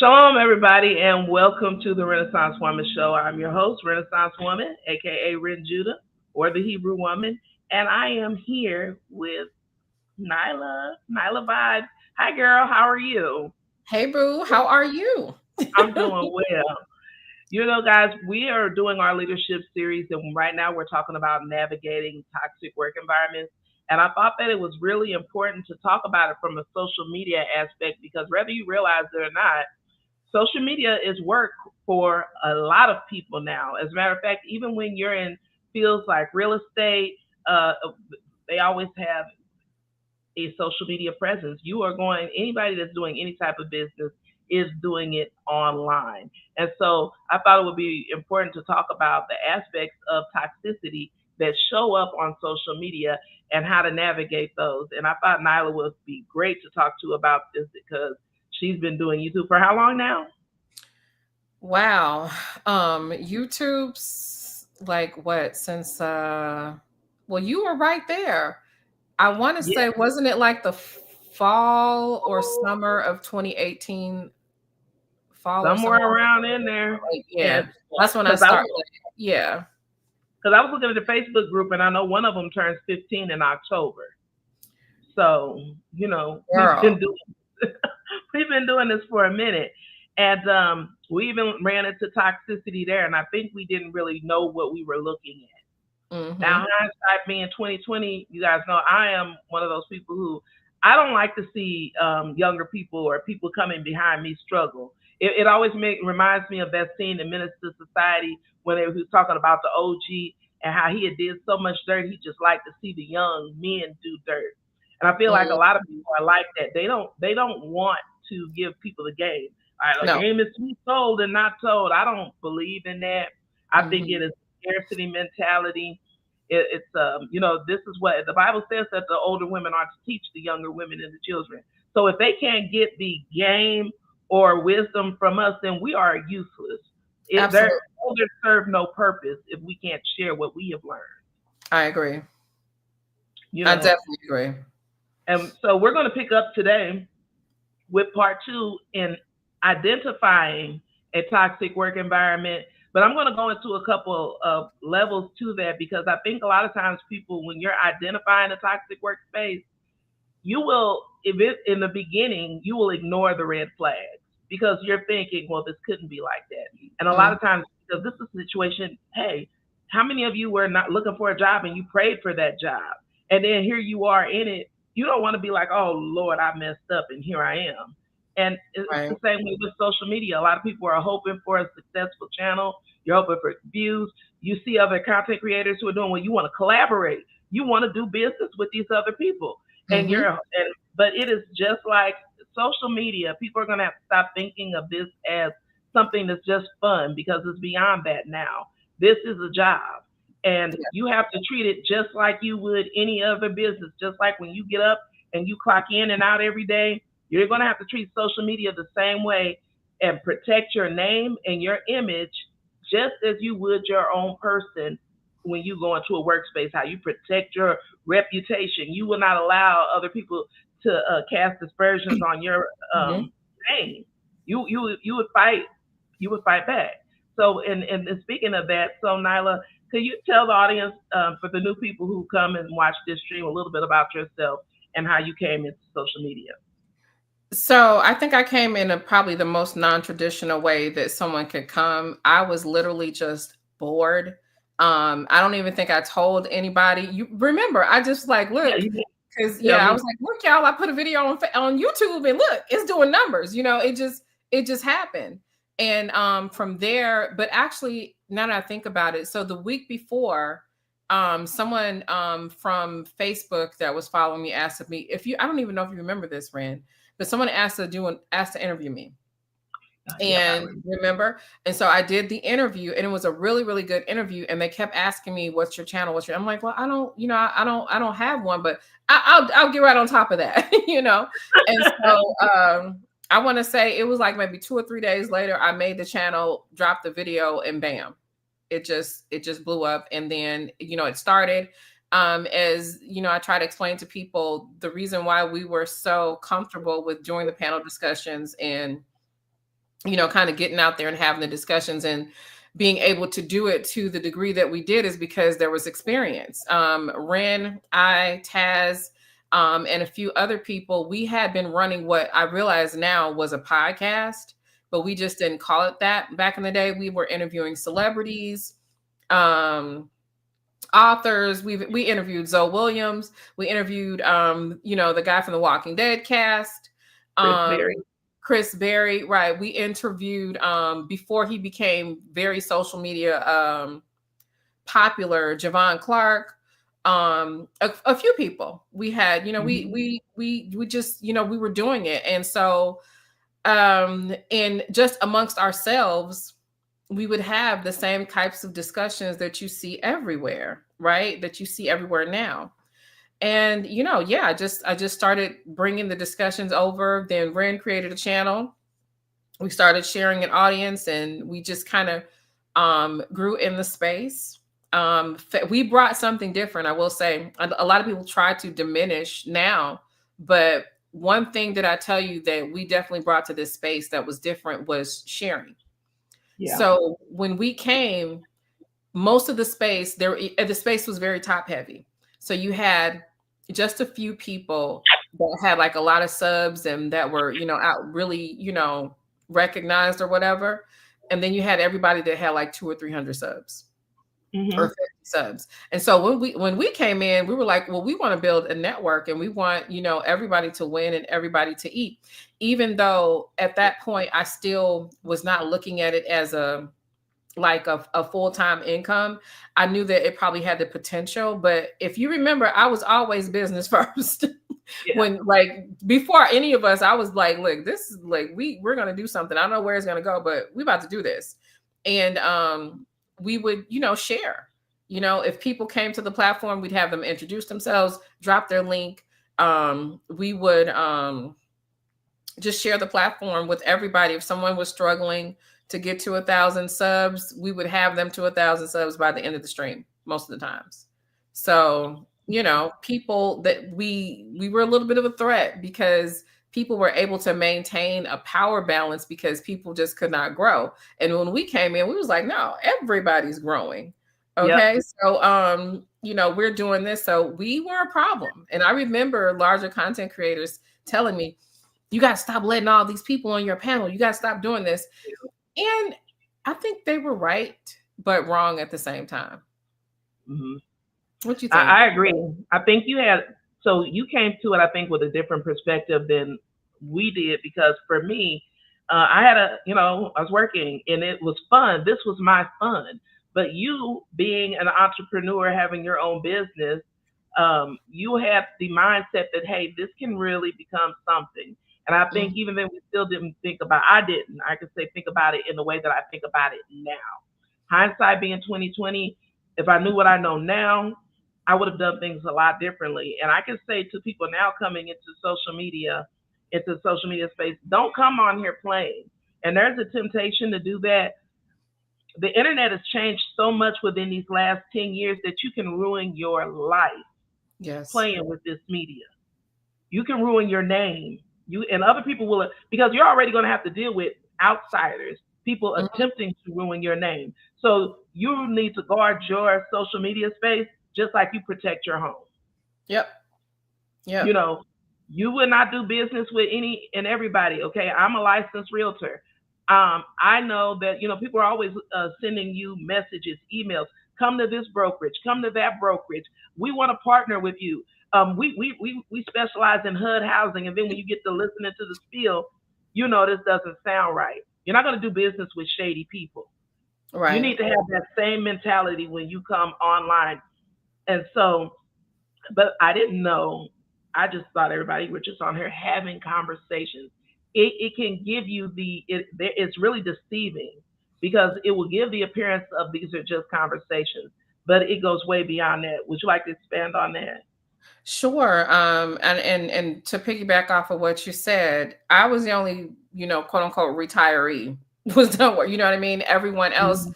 Shalom, everybody, and welcome to the Renaissance Woman Show. I'm your host, Renaissance Woman, aka Ren Judah, or the Hebrew Woman, and I am here with Nylah Vibes. Hi, girl. How are you? Hey, Boo, how are you? I'm doing well. Guys, we are doing our leadership series, and right now we're talking about navigating toxic work environments. And I thought that it was really important to talk about it from a social media aspect because whether you realize it or not, social media is work for a lot of people now. As a matter of fact, even when you're in fields like real estate, uh, they always have a social media presence. Anybody that's doing any type of business is doing it online. And so I thought it would be important to talk about the aspects of toxicity that show up on social media and how to navigate those. And I thought Nylah would be great to talk to about this because she's been doing YouTube for how long now? Wow. YouTube's like what since well, you were right there. I want to Yeah. say, wasn't it like the fall or summer of 2018? Fall or Somewhere summer of around in there. 2018? Yeah. And That's when I because I started. was Yeah. because I was looking at the Facebook group and I know one of them turns 15 in October. So, we've Girl. been doing we've been doing this for a minute. And we even ran into toxicity there and I think we didn't really know what we were looking at. Mm-hmm. Now hindsight being 2020, you guys know I am one of those people who I don't like to see younger people or people coming behind me struggle. It always reminds me of that scene in Minister Society when he was talking about the OG and how he had did so much dirt. He just liked to see the young men do dirt. And I feel like a Mm, lot of people are like that. They don't want to give people the game. All right, a no. game is to be sold and not told. I don't believe in that. I think Mm-hmm. it is scarcity mentality. This is what the Bible says that the older women are to teach the younger women and the children. So if they can't get the game or wisdom from us, then we are useless. Their Absolutely. elders serve no purpose if we can't share what we have learned. I agree. You I know, definitely agree. and so we're going to pick up today with part two in identifying a toxic work environment. But I'm going to go into a couple of levels to that because I think a lot of times people, when you're identifying a toxic workspace, you will, if it in the beginning, you will ignore the red flags because you're thinking, well, this couldn't be like that. And a lot Mm, of times, because this is a situation, hey, how many of you were not looking for a job and you prayed for that job? And then here you are in it. You don't want to be like, oh, Lord, I messed up and here I am. And it's right. the same way with social media. A lot of people are hoping for a successful channel. You're hoping for views. You see other content creators who are doing well. You want to collaborate. You want to do business with these other people and Mm-hmm. but it is just like social media. People are going to have to stop thinking of this as something that's just fun because it's beyond that now. This is a job, and you have to treat it just like you would any other business. Just like when you get up and you clock in and out every day, you're going to have to treat social media the same way and protect your name and your image just as you would your own person when you go into a workspace, how you protect your reputation. You will not allow other people to cast aspersions on your Mm-hmm. name. You would fight. You would fight back. So, and speaking of that, so Nylah, could you tell the audience for the new people who come and watch this stream a little bit about yourself and how you came into social media? So I think I came in probably the most non-traditional way that someone could come. I was literally just bored. I don't even think I told anybody. You remember? I just like Yeah, look you can because tell I me. was like, look, y'all. I put a video on YouTube and look, it's doing numbers. It just happened. And from there, but actually, now that I think about it, so the week before, someone from Facebook that was following me asked me if you. I don't even know if you remember this, Ren, but someone asked to interview me. Yep, I And remember. remember, and so I did the interview, and it was a really, really good interview. And they kept asking me, "What's your channel? What's your?" I'm like, "Well, I don't, I don't have one, but I'll get right on top of that, you know." And so I want to say it was like maybe 2 or 3 days later, I made the channel, dropped the video, and bam, it just blew up. And then it started. As I try to explain to people the reason why we were so comfortable with doing the panel discussions and kind of getting out there and having the discussions and being able to do it to the degree that we did is because there was experience. Ren, I, Taz, and a few other people, we had been running what I realize now was a podcast, but we just didn't call it that. Back in the day, we were interviewing celebrities, authors. We interviewed Zoe Williams. We interviewed, the guy from the Walking Dead cast. Chris Berry. Chris Berry, right. We interviewed before he became very social media popular, Javon Clark, a few people. We had, we just, we were doing it. And so and just amongst ourselves, we would have the same types of discussions that you see everywhere, right? That you see everywhere now. And I just started bringing the discussions over. Then Ren created a channel. We started sharing an audience, and we just kind of grew in the space. We brought something different. I will say, a lot of people try to diminish now, but one thing that I tell you that we definitely brought to this space that was different was sharing. Yeah. So when we came, most of the space was very top heavy. So you had just a few people that had like a lot of subs and that were, out really, recognized or whatever. And then you had everybody that had like 200 or 300 subs or 50 subs. And so when we came in, we were like, well, we want to build a network and we want, everybody to win and everybody to eat. Even though at that point, I still was not looking at it as a full-time income. I knew that it probably had the potential, but if you remember, I was always business first. Yeah. When before any of us, I was like, look, this is we're going to do something. I don't know where it's going to go, but we about to do this. And we would, share, if people came to the platform, we'd have them introduce themselves, drop their link. We would just share the platform with everybody. If someone was struggling to get to 1,000 subs, we would have them to 1,000 subs by the end of the stream most of the times. So, people that we were a little bit of a threat because people were able to maintain a power balance because people just could not grow. And when we came in, we was like, no, everybody's growing. Okay. Yep. So, we're doing this. So we were a problem. And I remember larger content creators telling me, you got to stop letting all these people on your panel. You got to stop doing this. And I think they were right, but wrong at the same time. Mm-hmm. What you think? I agree. I think you came to it, I think, with a different perspective than we did, because for me, I had I was working and it was fun. This was my fun. But you being an entrepreneur, having your own business, you have the mindset that, hey, this can really become something. And I think even then we still didn't think about, I could say think about it in the way that I think about it now. Hindsight being 2020, if I knew what I know now, I would have done things a lot differently. And I can say to people now coming into social media space, don't come on here playing. And there's a temptation to do that. The internet has changed so much within these last 10 years that you can ruin your life playing with this media. You can ruin your name. You and other people will, because you're already going to have to deal with outsiders, people attempting to ruin your name. So you need to guard your social media space just like you protect your home. Yep. You you would not do business with any and everybody. Okay. I'm a licensed realtor. I know that, people are always sending you messages, emails, come to this brokerage, come to that brokerage. We want to partner with you. We specialize in HUD housing. And then when you get to listening to the spiel, this doesn't sound right. You're not going to do business with shady people. Right. You need to have that same mentality when you come online. And so, but I didn't know. I just thought everybody were just on here having conversations. It can give you it's really deceiving because it will give the appearance of these are just conversations, but it goes way beyond that. Would you like to expand on that? Sure. And to piggyback off of what you said, I was the only, quote unquote retiree was done work. You know what I mean? Everyone else,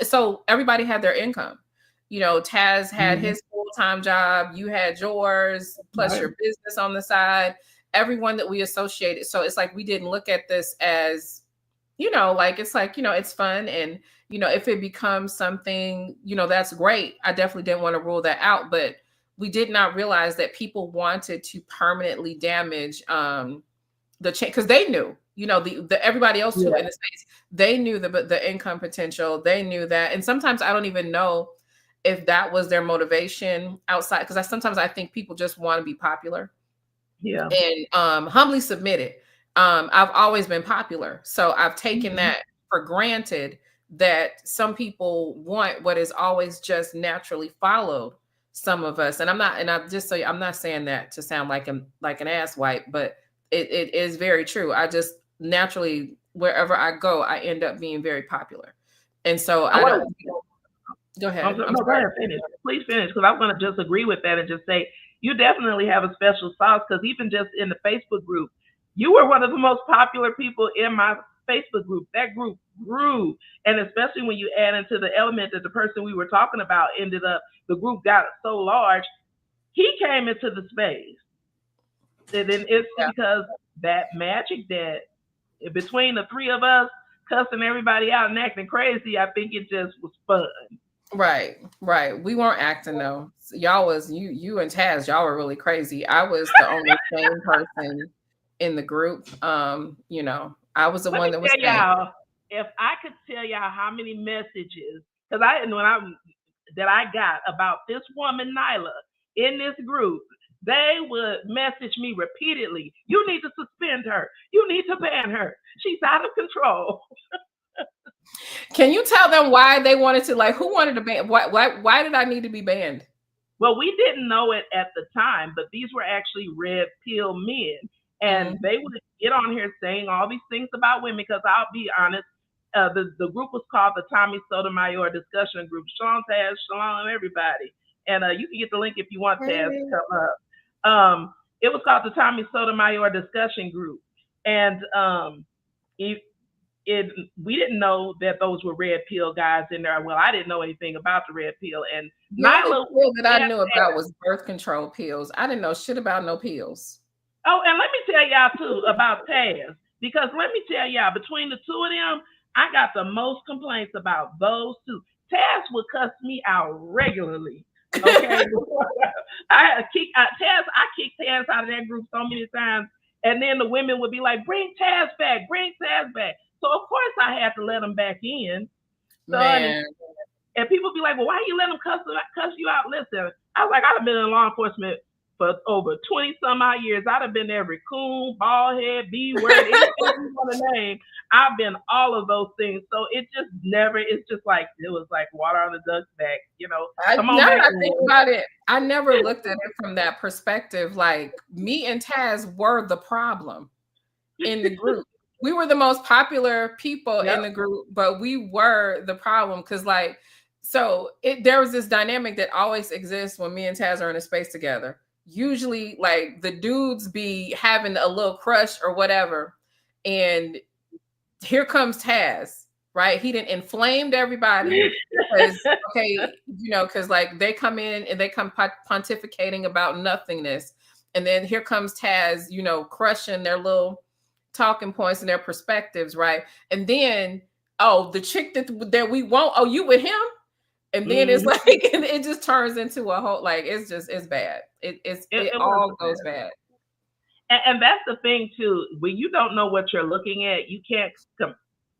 so everybody had their income. Taz had his full-time job, you had yours, plus your business on the side, everyone that we associated. So it's like we didn't look at this as like it's like, it's fun. And, if it becomes something, that's great. I definitely didn't want to rule that out, but we did not realize that people wanted to permanently damage the chain, because they knew, the everybody else too in Yeah. the space, they knew the income potential. They knew that. And sometimes I don't even know if that was their motivation outside, because sometimes I think people just want to be popular Yeah. and humbly submitted. I've always been popular, so I've taken Mhm. that for granted, that some people want what is always just naturally followed some of us. And I'm just so I'm not saying that to sound like an ass wipe, but it is very true. I just naturally, wherever I go, I end up being very popular. And so I I want don't. to Go I'm ahead. sorry, I'm no, go sorry. ahead, finish. Please finish, because I'm going to just agree with that and just say you definitely have a special sauce. Because even just in the Facebook group, you were one of the most popular people in my Facebook group. That group grew, and especially when you add into the element that the person we were talking about ended up, the group got so large. He came into the space, and then it's Yeah. because that magic that between the three of us cussing everybody out and acting crazy, I think it just was fun. Right, right. We weren't acting though. Y'all was you and Taz, y'all were really crazy. I was the only sane person in the group. I was the Let me one that was tell sane. y'all, if I could tell y'all how many messages, because I got about this woman Nylah in this group, they would message me repeatedly. You need to suspend her. You need to ban her. She's out of control. Can you tell them why they wanted to, like, who wanted to ban? Why did I need to be banned? Well, we didn't know it at the time, but these were actually red pill men. And Mm. they would get on here saying all these things about women because I'll be honest, the group was called the Tommy Sotomayor Discussion Group. Sean Taz, Shalom, everybody. And you can get the link if you want Taz to Hey. come up. It was called the Tommy Sotomayor Discussion Group. And it, it we didn't know that those were red pill guys in there. Well, I didn't know anything about the red pill. And The only Nyla pill that I asked. knew about was birth control pills. I didn't know shit about no pills. Oh, and let me tell y'all too about Taz, because let me tell y'all, between the two of them, I got the most complaints about those two. Taz would cuss me out regularly. Okay, I kicked Taz out of that group so many times, and then the women would be like, "Bring Taz back, bring Taz back." So of course I had to let him back in. So Man, and people be like, well, why you let them cuss you out? Listen, I was like, I've been in law enforcement for over 20 some odd years. I'd have been every coon, bald head, B word, anything you want to name. I've been all of those things. So it's just like, it was like water on the duck's back, come on now back. that I think about it, I never looked at it from that perspective. Like, me and Taz were the problem in the group. We were the most popular people Yep. in the group, but we were the problem because, like, there was this dynamic that always exists when me and Taz are in a space together. Usually, like, the dudes be having a little crush or whatever, and here comes Taz, right? He didn't inflamed everybody because, okay, because like they come in and they come pontificating about nothingness, and then here comes Taz, crushing their little talking points and their perspectives, right? And then, oh, the chick that we want, oh, you with him? And then it's Mhm. like it just turns into a whole, like, it's bad. It It was all goes bad. and that's the thing too. When you don't know what you're looking at, you can't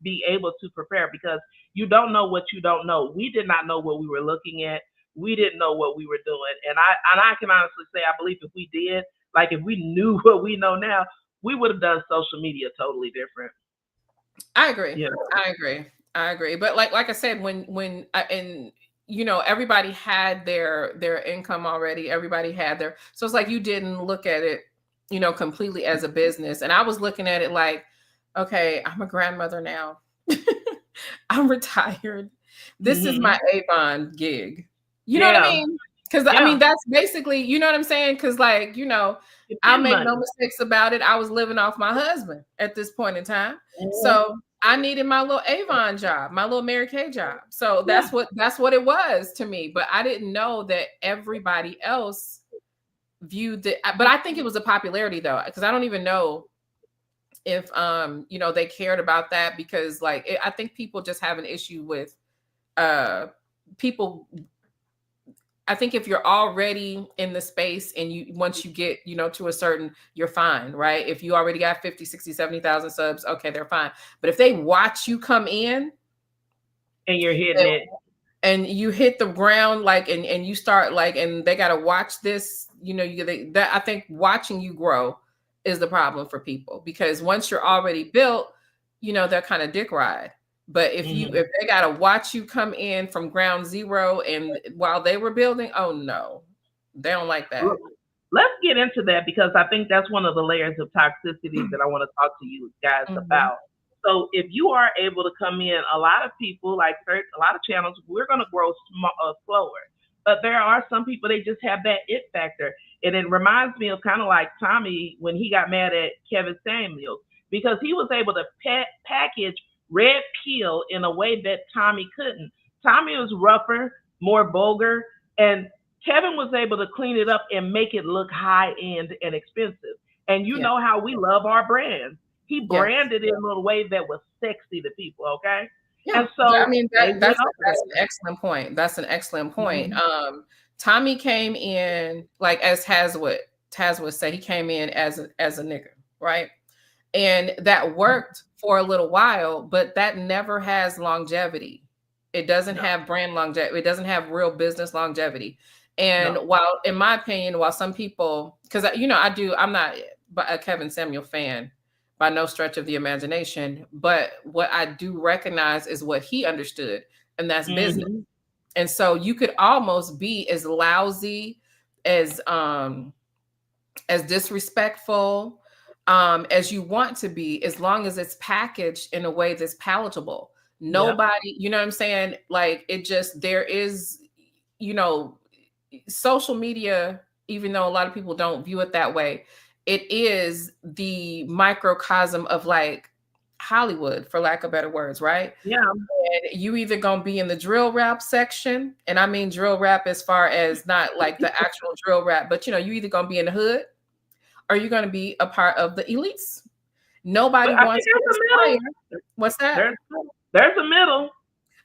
be able to prepare because you don't know what you don't know. We did not know what we were looking at. We didn't know what we were doing, and I can honestly say I believe if we did, like if we knew what we know now, we would have done social media totally different. I agree. Yeah. I agree. I agree. But like I said, when and everybody had their income already. Everybody had their, so it's like you didn't look at it, completely as a business. And I was looking at it like, okay, I'm a grandmother now. I'm retired. This is Hmm. my Avon gig. You know what I Yeah. mean? Because I Yeah. mean that's basically, you know what I'm saying? Because, like, It's I'll in make no money. mistakes about it. I was living off my husband at this point in time. Mhm. So I needed my little Avon job, my little Mary Kay job. So Yeah. that's what it was to me. But I didn't know that everybody else viewed it. But I think it was a popularity though, because I don't even know if you know, they cared about that, because like I think people just have an issue with uh people. I think if you're already in the space and you, once you get, you know, to a certain, you're fine, right? If you already got 50, 60, 70,000 subs, okay, they're fine. But if they watch you come in And you're hitting and, it. you hit the ground, like, and you start like, and they got to watch this, you know, that, I think watching you grow is the problem for people, because once you're already built, you know, they're kind of dick ride. But if you, Mhm. if they got to watch you come in from ground zero and while they were building, oh no, they don't like that. Look, let's get into that because I think that's one of the layers of toxicity that I want to talk to you guys Hmm. about. So, if you are able to come in, a lot of people, like a lot of channels, we're going to grow slower. But there are some people, they just have that it factor. And it reminds me of kind of like Tommy when he got mad at Kevin Samuels because he was able to package Red Pill in a way that Tommy couldn't. Tommy was rougher, more vulgar, and Kevin was able to clean it up and make it look high end and expensive. And you Yeah. know how we love our brands. He Yeah. branded it in a way that was sexy to people, okay? Yeah. And so I mean, they went that's an okay. excellent point. That's an excellent point. Mhm. Tommy came in, like, as Taz would say, he came in as a nigga, right? And that worked for a little while, but that never has longevity. It doesn't No, have brand longevity. It doesn't have real business longevity. And no. while, in my opinion, while some people, because you know, I'm not a Kevin Samuel fan by no stretch of the imagination, but what I do recognize is what he understood, and that's business. Mhm. And so you could almost be as lousy, as disrespectful as you want to be, as long as it's packaged in a way that's palatable. Yep. Nobody, you know what I'm saying? Like, it just, there is, you know, social media, even though a lot of people don't view it that way, it is the microcosm of like Hollywood, for lack of better words, right? Yeah. And you either gonna be in the drill rap section, and I mean drill rap as far as not like the actual drill rap, but you know, you either gonna be in the hood, are you going to be a part of the elites? Nobody But I think wants to there's a aspire. middle. What's that? There's a middle.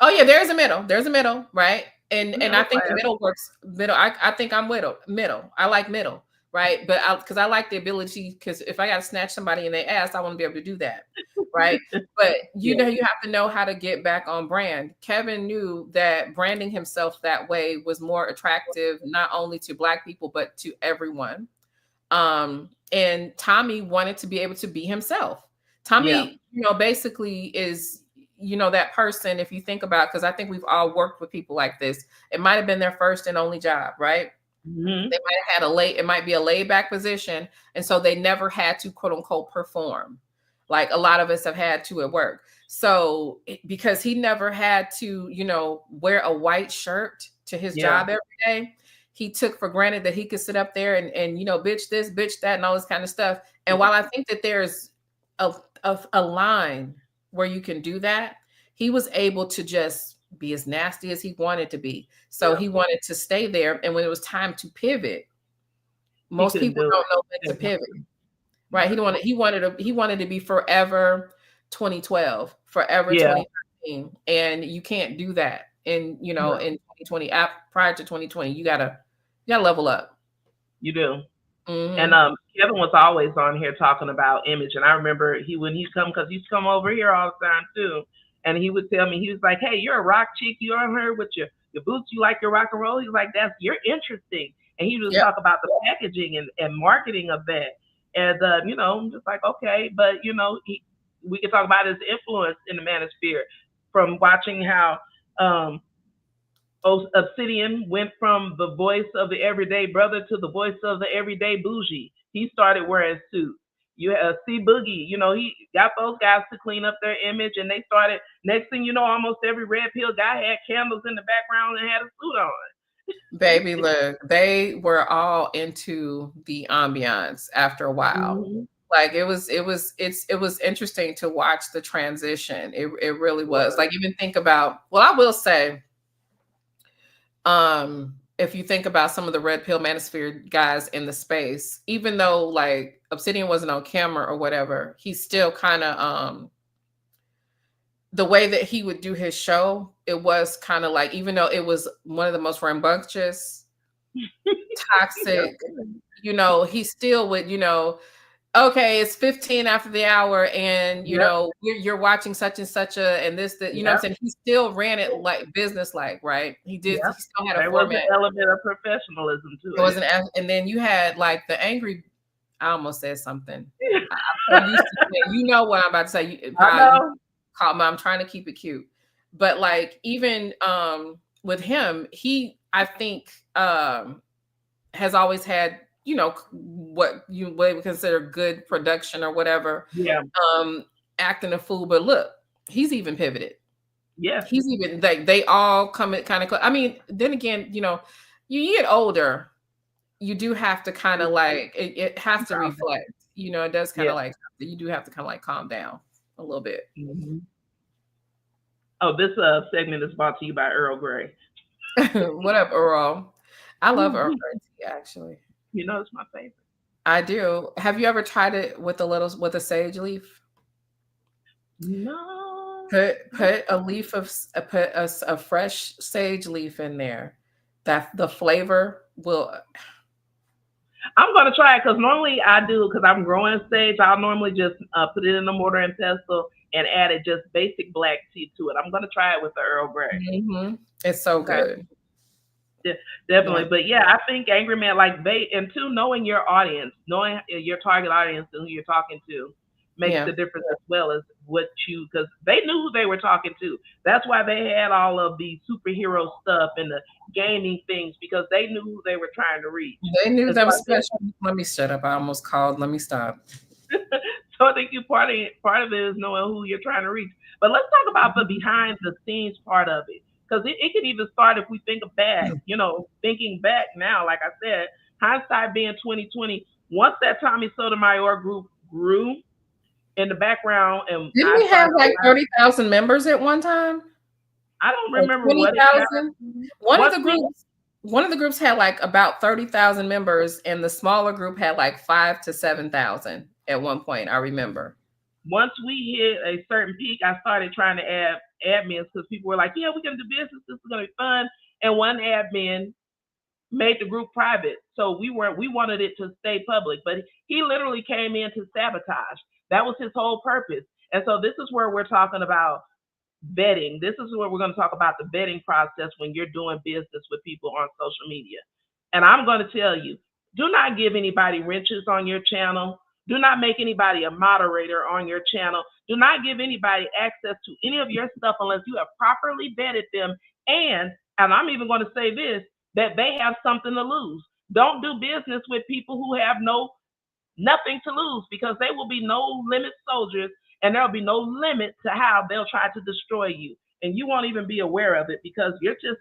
Oh yeah, there's a middle. There's a middle, right? And I Middle think the class. middle works. Middle. I think I'm middle. I like middle, right? But because I like the ability, because if I got to snatch somebody in their ass, I want to be able to do that, right? But you Yeah. know, you have to know how to get back on brand. Kevin knew that branding himself that way was more attractive, not only to Black people but to everyone. And Tommy wanted to be able to be himself. Yeah. Tommy, you know, basically is, you know, that person, if you think about, because I think we've all worked with people like this. It might have been their first and only job, right? Mhm. They might have had it might be a laid back position. And so they never had to, quote unquote, perform like a lot of us have had to at work. So because he never had to, you know, wear a white shirt to his Yeah. job every day, he took for granted that he could sit up there and you know, bitch this, bitch that, and all this kind of stuff. And while I think that there's a line where you can do that, he was able to just be as nasty as he wanted to be. So Yeah. he wanted to stay there. And when it was time to pivot, He most couldn't people do don't know when to it. pivot. Right. Right. He wanted to be forever 2012, forever Yeah. 2013. And you can't do that in, you know, No. in 2020, prior to 2020. You gotta level up. You do. And Hmm. Kevin was always on here talking about image, and I remember he when he come because he used to come over here all the time too, and he would tell me he was like, "Hey, you're a rock chick. You on her with your boots. You like your rock and roll." He's like, "That's you're interesting," and he would just Yep. talk about the packaging and marketing of that, and you know, I'm just like, okay, but you know, we could talk about his influence in the manosphere from watching how um Obsidian went from the voice of the everyday brother to the voice of the everyday bougie. He started wearing suits. You see Boogie, you know, he got those guys to clean up their image, and they started. Next thing you know, almost every red pill guy had candles in the background and had a suit on. Baby, look, they were all into the ambiance after a while. Mm-hmm. Like it was interesting to watch the transition. It really was. Was Like, even think about, well, I will say, if you think about some of the red pill manosphere guys in the space, even though like Obsidian wasn't on camera or whatever, he still kind of the way that he would do his show, it was kind of like, even though it was one of the most rambunctious, toxic, he still would, okay, it's 15 after the hour, and you're watching such and such and this, that, what I'm saying? He still ran it like business like, right? He still had a format. There was an element of professionalism to it. It wasn't, and then you had like the angry, I almost said something. I'm so used to saying, what I'm about to say. I'm trying to keep it cute. But like, even with him, he, I think, has always had, what you would consider good production or whatever. Yeah. Acting a fool, but look, he's even pivoted. Yeah. He's even like, they all come at kind of, I mean, then again, you get older, you do have to kind of like, it has to reflect, it does kind of like, you do have to kind of like calm down a little bit. Mm-hmm. Oh, this segment is brought to you by Earl Grey. What up, Earl? I love Earl Grey tea, actually. It's my favorite. I do. Have you ever tried it with a sage leaf? No. Put a leaf of put a fresh sage leaf in there. That the flavor will. I'm gonna try it, because normally I do, because I'm growing sage. I'll normally just put it in the mortar and pestle and added just basic black tea to it. I'm gonna try it with the Earl Grey. Mm-hmm. It's so good. Yeah, definitely. But yeah, I think Angry Man, like and two, knowing your audience, knowing your target audience and who you're talking to, makes the difference, as well as because they knew who they were talking to. That's why they had all of the superhero stuff and the gaming things, because they knew who they were trying to reach. They knew that was special. Let me shut up. I almost called. Let me stop. So I think part of it is knowing who you're trying to reach. But let's talk about the behind the scenes part of it, because it can even start if we think back. Thinking back now, like I said, hindsight being 2020. Once that Tommy Sotomayor group grew in the background, and didn't we have like 30,000 members at one time? I don't remember 20,000. One of the groups had like about 30,000 members, and the smaller group had like 5,000 to 7,000 at one point. I remember. Once we hit a certain peak, I started trying to add admins, because people were like, "Yeah, we're gonna do business. This is gonna be fun." And one admin made the group private, so we wanted it to stay public, but he literally came in to sabotage. That was his whole purpose. And so this is where we're talking about vetting. This is where we're going to talk about the vetting process when you're doing business with people on social media. And I'm going to tell you, do not give anybody wrenches on your channel. Do not make anybody a moderator on your channel. Do not give anybody access to any of your stuff unless you have properly vetted them. And I'm even going to say this, that they have something to lose. Don't do business with people who have nothing to lose, because they will be no limit soldiers, and there'll be no limit to how they'll try to destroy you, and you won't even be aware of it, because you're just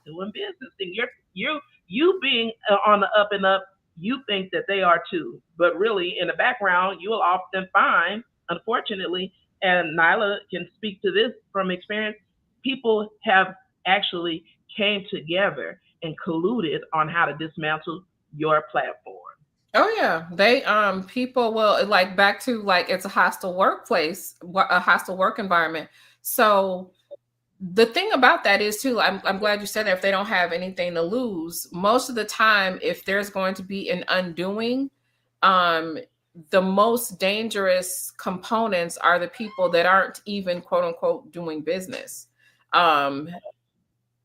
doing business, and you being on the up and up, you think that they are too, but really in the background you will often find, unfortunately, and Nylah can speak to this from experience, people have actually came together and colluded on how to dismantle your platform. Oh yeah, they people will, like, back to like, it's a hostile workplace, a hostile work environment. So the thing about that is too, I'm glad you said that, if they don't have anything to lose, most of the time, if there's going to be an undoing, the most dangerous components are the people that aren't even quote unquote doing business.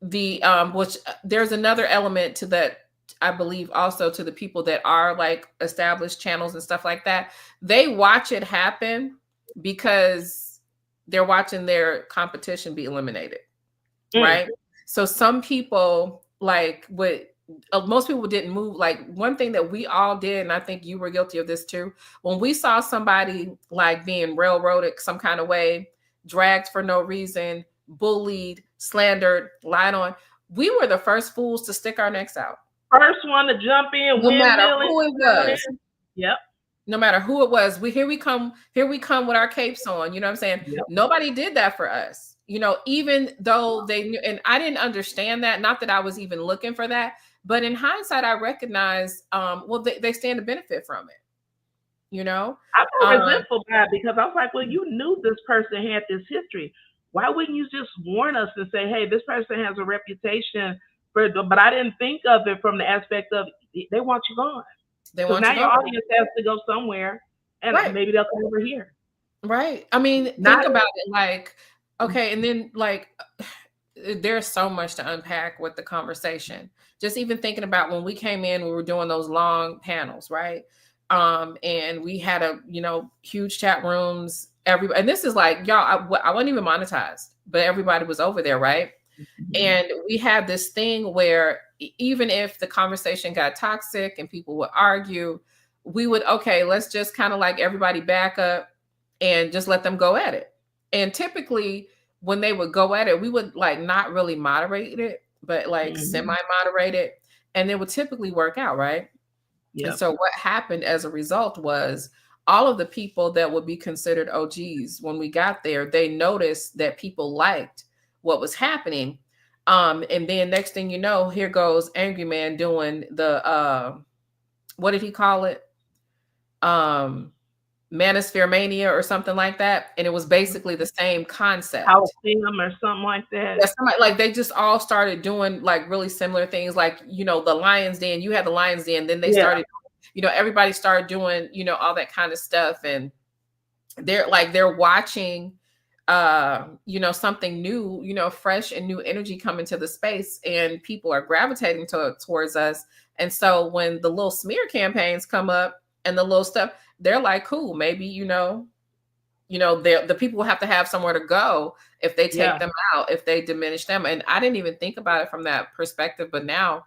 Which there's another element to that, I believe, also to the people that are like established channels and stuff like that. They watch it happen because they're watching their competition be eliminated. Right. So some people, like, most people didn't move. Like, one thing that we all did, and I think you were guilty of this too, when we saw somebody like being railroaded some kind of way, dragged for no reason, bullied, slandered, lied on, we were the first fools to stick our necks out. First one to jump in, no matter who it was. Yep. No matter who it was, here we come with our capes on. You know what I'm saying? Yep. Nobody did that for us. Even though they knew, and I didn't understand that. Not that I was even looking for that, but in hindsight, I recognize, well, they stand to benefit from it. you know? I felt Um, resentful by it because I was like, well, you knew this person had this history. Why wouldn't you just warn us and say, hey, this person has a reputation for, but I didn't think of it from the aspect of they want you gone. they Because want now you your gone. audience has to go somewhere and Right. maybe they'll come over here. Right. I mean, Not, think about it like, okay, and then like there's so much to unpack with the conversation. Just even thinking about when we came in, we were doing those long panels, right? And we had a, huge chat rooms, everybody, and this is like, y'all, I wasn't even monetized, but everybody was over there, right? Mhm. And we had this thing where even if the conversation got toxic and people would argue, we would, okay, let's just kind of like everybody back up and just let them go at it. And typically when they would go at it, we would like not really moderate it, but like Mhm. semi-moderate it. And it would typically work out, right? And Yep. so what happened as a result was all of the people that would be considered OGs, when we got there, they noticed that people liked what was happening. And then next thing you know, here goes Angry Man doing the what did he call it? Um Manosphere Mania or something like that. And it was basically the same I'll concept. see them or something like that. Yeah, somebody, like they just all started doing like really similar things, like the Lions Den. You had the Lions Den, then they Yeah. started, everybody started doing, all that kind of stuff, and they're watching, something new, fresh and new energy come into the space, and people are gravitating towards us. And so when the little smear campaigns come up and the little stuff, they're like, cool, maybe the people will have to have somewhere to go if they take Yeah. them out, if they diminish them. And I didn't even think about it from that perspective, but now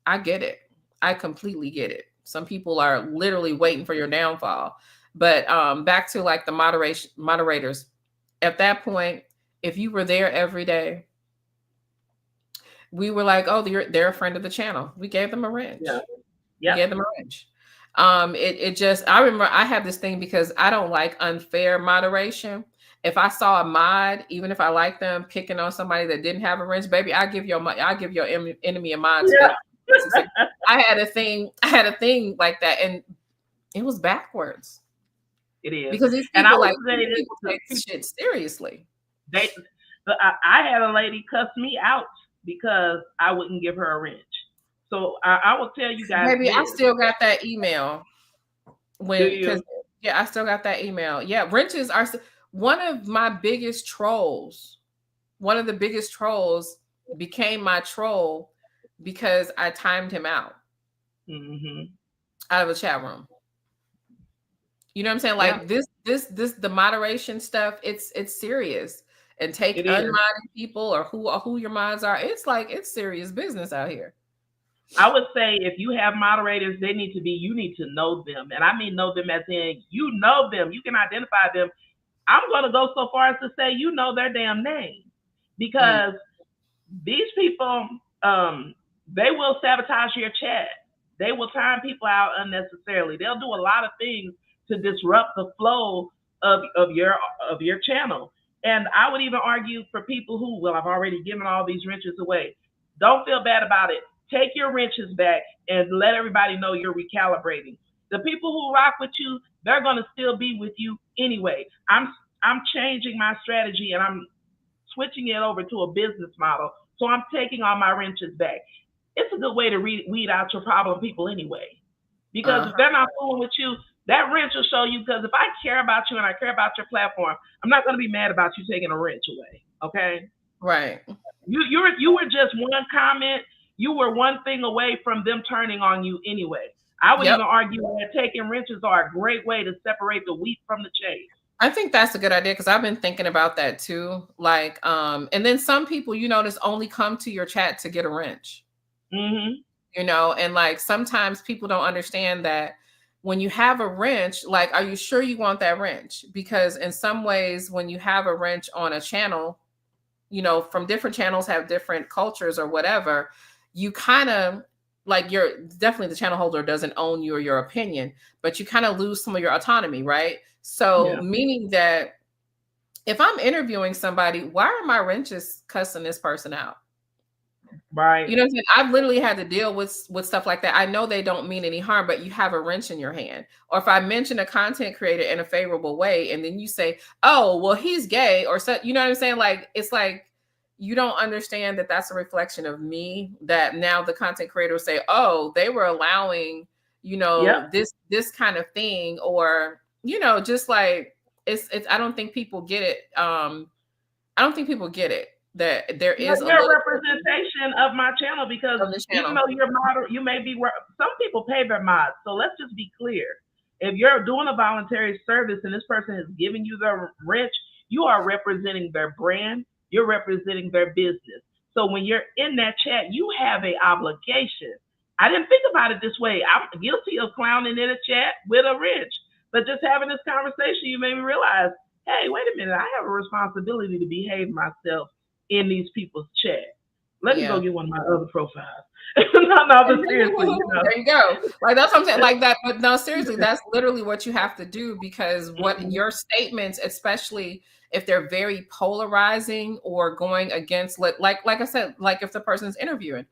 I get it. I completely get it. Some people are literally waiting for your downfall. But back to like the moderators, at that point, if you were there every day, we were like, oh, they're a friend of the channel. We gave them a Yeah. wrench. We Yep. gave them a wrench. It just, I remember I have this thing because I don't like unfair moderation. If I saw a mod, even if I like them, picking on somebody that didn't have a wrench, baby, I give your enemy a mod Yeah. too. I had a thing like that, and it was backwards It is. because these And I people, would like, say these this people to take shit seriously. they but I had a lady cuss me out because I wouldn't give her a wrench. So I will tell you guys Baby, I this. still got that email Do because you? yeah, I still got that email. Yeah, wrenches are one of my biggest trolls. One of the biggest trolls became my troll because I timed him Hmm. out of a chat room. You know what I'm saying? Yeah, Like this the moderation stuff, it's serious. And take it is. unmodded people or who your mods are. It's like it's serious business out here. I would say if you have moderators, they need to be, you need to know them. And I mean know them as in you know them. You can identify them. I'm going to go so far as to say you know their damn name. Mm, Because these people, they will sabotage your chat. They will time people out unnecessarily. They'll do a lot of things to disrupt the flow of your channel. And I would even argue for people who, well, I've already given all these wrenches away. Don't feel bad about it. Take your wrenches back and let everybody know you're recalibrating. The people who rock with you, they're going to still be with you anyway. I'm changing my strategy and I'm switching it over to a business model. So I'm taking all my wrenches back. It's a good way to weed out your problem people anyway. Because uh-huh. if they're not fooling with you, that wrench will show you. Because if I care about you and I care about your platform, I'm not going to be mad about you taking a wrench away. Okay? Right. You were just one comment. You were one thing away from them turning on you anyway. I would Yep. even argue that taking wrenches are a great way to separate the wheat from the chaff. I think that's a good idea because I've been thinking about that too. Like, and then some people, just only come to your chat to get a wrench, Mm-hmm. and like sometimes people don't understand that when you have a wrench, like, are you sure you want that wrench? Because in some ways, when you have a wrench on a channel, from different channels have different cultures or whatever, you kind of like you're definitely the channel holder doesn't own you or your opinion, but you kind of lose some of your autonomy, right? So Yeah. meaning that if I'm interviewing somebody, why are my wrenches cussing this person out? Right. You know what I'm saying? I've literally had to deal with stuff like that. I know they don't mean any harm, but you have a wrench in your hand. Or if I mention a content creator in a favorable way, and then you say, "Oh, well, he's gay," or so, you know what I'm saying? Like it's like you don't understand that that's a reflection of me. That now the content creator will say, "Oh, they were allowing, Yep. this kind of thing," or just like it's. I don't think people get it. I don't think people get it that there But is a you're a little representation of my channel because of the even channel. though you're model, you may be some people pay their mods. So let's just be clear. If you're doing a voluntary service and this person has given you the wrench, you are representing their brand. You're representing their business. So when you're in that chat, you have a obligation. I didn't think about it this way. I'm guilty of clowning in a chat with a wrench. But just having this conversation, you made me realize, hey, wait a minute, I have a responsibility to behave myself in these people's chat. Let me go Yeah. get one of my other profiles. No, but seriously, There you go. Like that's what I'm saying. Like that, but no, seriously, that's literally what you have to do because what Mhm. your statements, especially if they're very polarizing or going against like I said, like if the person's interviewing.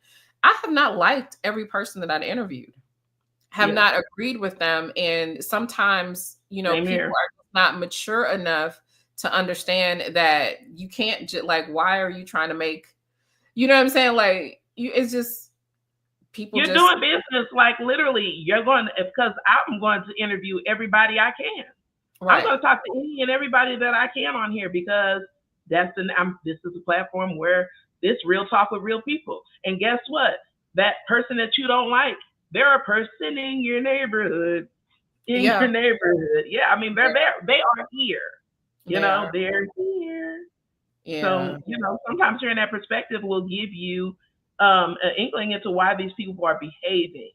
I have not liked every person that I've interviewed, have Yeah, not agreed with them. And sometimes, same people here. are not mature enough to understand that you can't just like, why are you trying to make, you know what I'm saying? Like it's just people You're just doing business like literally. You're going because I'm going to interview everybody I can. I'm right. going to talk to any and everybody that I can on here because this is a platform where this real talk with real people. And guess what? That person that you don't like, they're a person in your neighborhood. In your Yeah, neighborhood. Yeah, I mean they're there. They are here. they are. They're here. So, Yeah. sometimes hearing that perspective will give you an inkling into why these people are behaving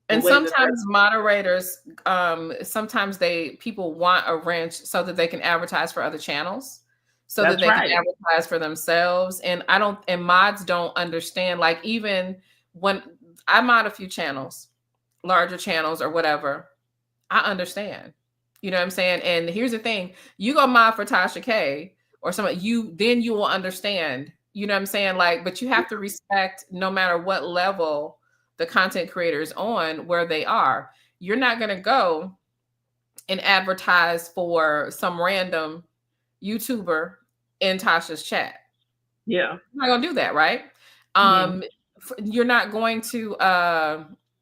the And way that they're. sometimes moderators, sometimes people want a wrench so that they can advertise for other channels, so that That's they can right. advertise for themselves. And mods don't understand, like even when I mod a few channels, larger channels or whatever, I understand. You know what I'm saying? And here's the thing: you go mod for Tasha K or something, you will understand. You know what I'm saying? Like, but you have to respect no matter what level the content creators on where they are. You're not gonna go and advertise for some random YouTuber in Tasha's chat. Yeah. You're not gonna do that, right? Hmm. Um, you're not going to,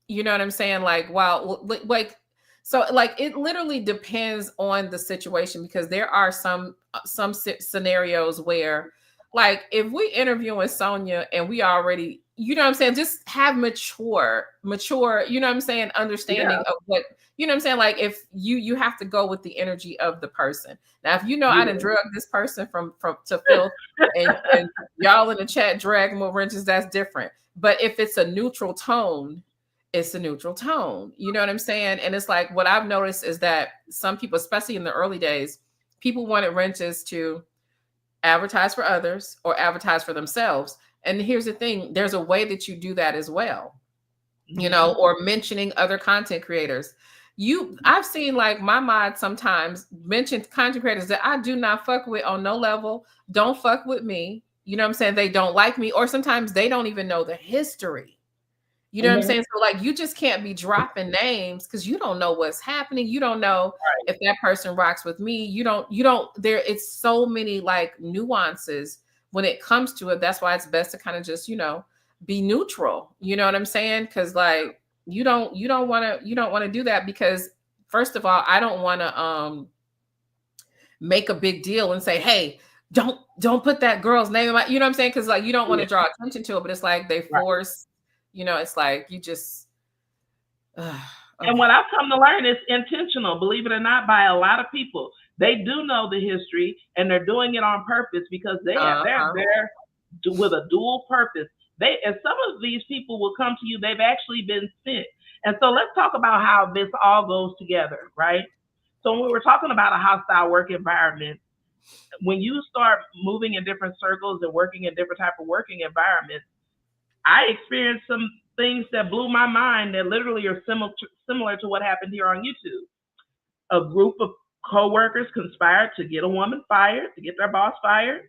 you know what I'm saying? Like, wow, like, so like it literally depends on the situation because there are some scenarios where, like, if we interviewing Sonia and we already, you know what I'm saying, just have mature, you know what I'm saying, Yeah. understanding of what. You know what I'm saying? Like if you have to go with the energy of the person. Now, if I You didn't do. drug this person from to filth and y'all in the chat drag more wrenches, that's different. But if it's a neutral tone, it's a neutral tone. You know what I'm saying? And it's like what I've noticed is that some people, especially in the early days, people wanted wrenches to advertise for others or advertise for themselves. And here's the thing, there's a way that you do that as well, Hmm. or mentioning other content creators. I've seen like my mod sometimes mention content creators that I do not fuck with on no level, don't fuck with me. You know what I'm saying? They don't like me, or sometimes they don't even know the history. You know what I'm Hmm. saying? So like you just can't be dropping names because you don't know what's happening. You don't know if that person rocks with me. You don't there it's so many like nuances when it comes to it. That's why it's best to kind of just, be neutral. You know what I'm saying? Because like you don't want to do that because first of all, I don't want to make a big deal and say, hey, don't put that girl's name in my, you know what I'm saying? Because like you don't want Yeah. to draw attention to it, but it's like they Right. force, it's like you just And okay. what I've come to learn is intentional, believe it or not, by a lot of people. They do know the history and they're doing it on purpose because they're Uh-huh. there with a dual purpose. And some of these people will come to you, they've actually been sent. And so let's talk about how this all goes together, right? So when we were talking about a hostile work environment, when you start moving in different circles and working in different type of working environments, I experienced some things that blew my mind that literally are similar to what happened here on YouTube. A group of coworkers conspired to get a woman fired, to get their boss fired.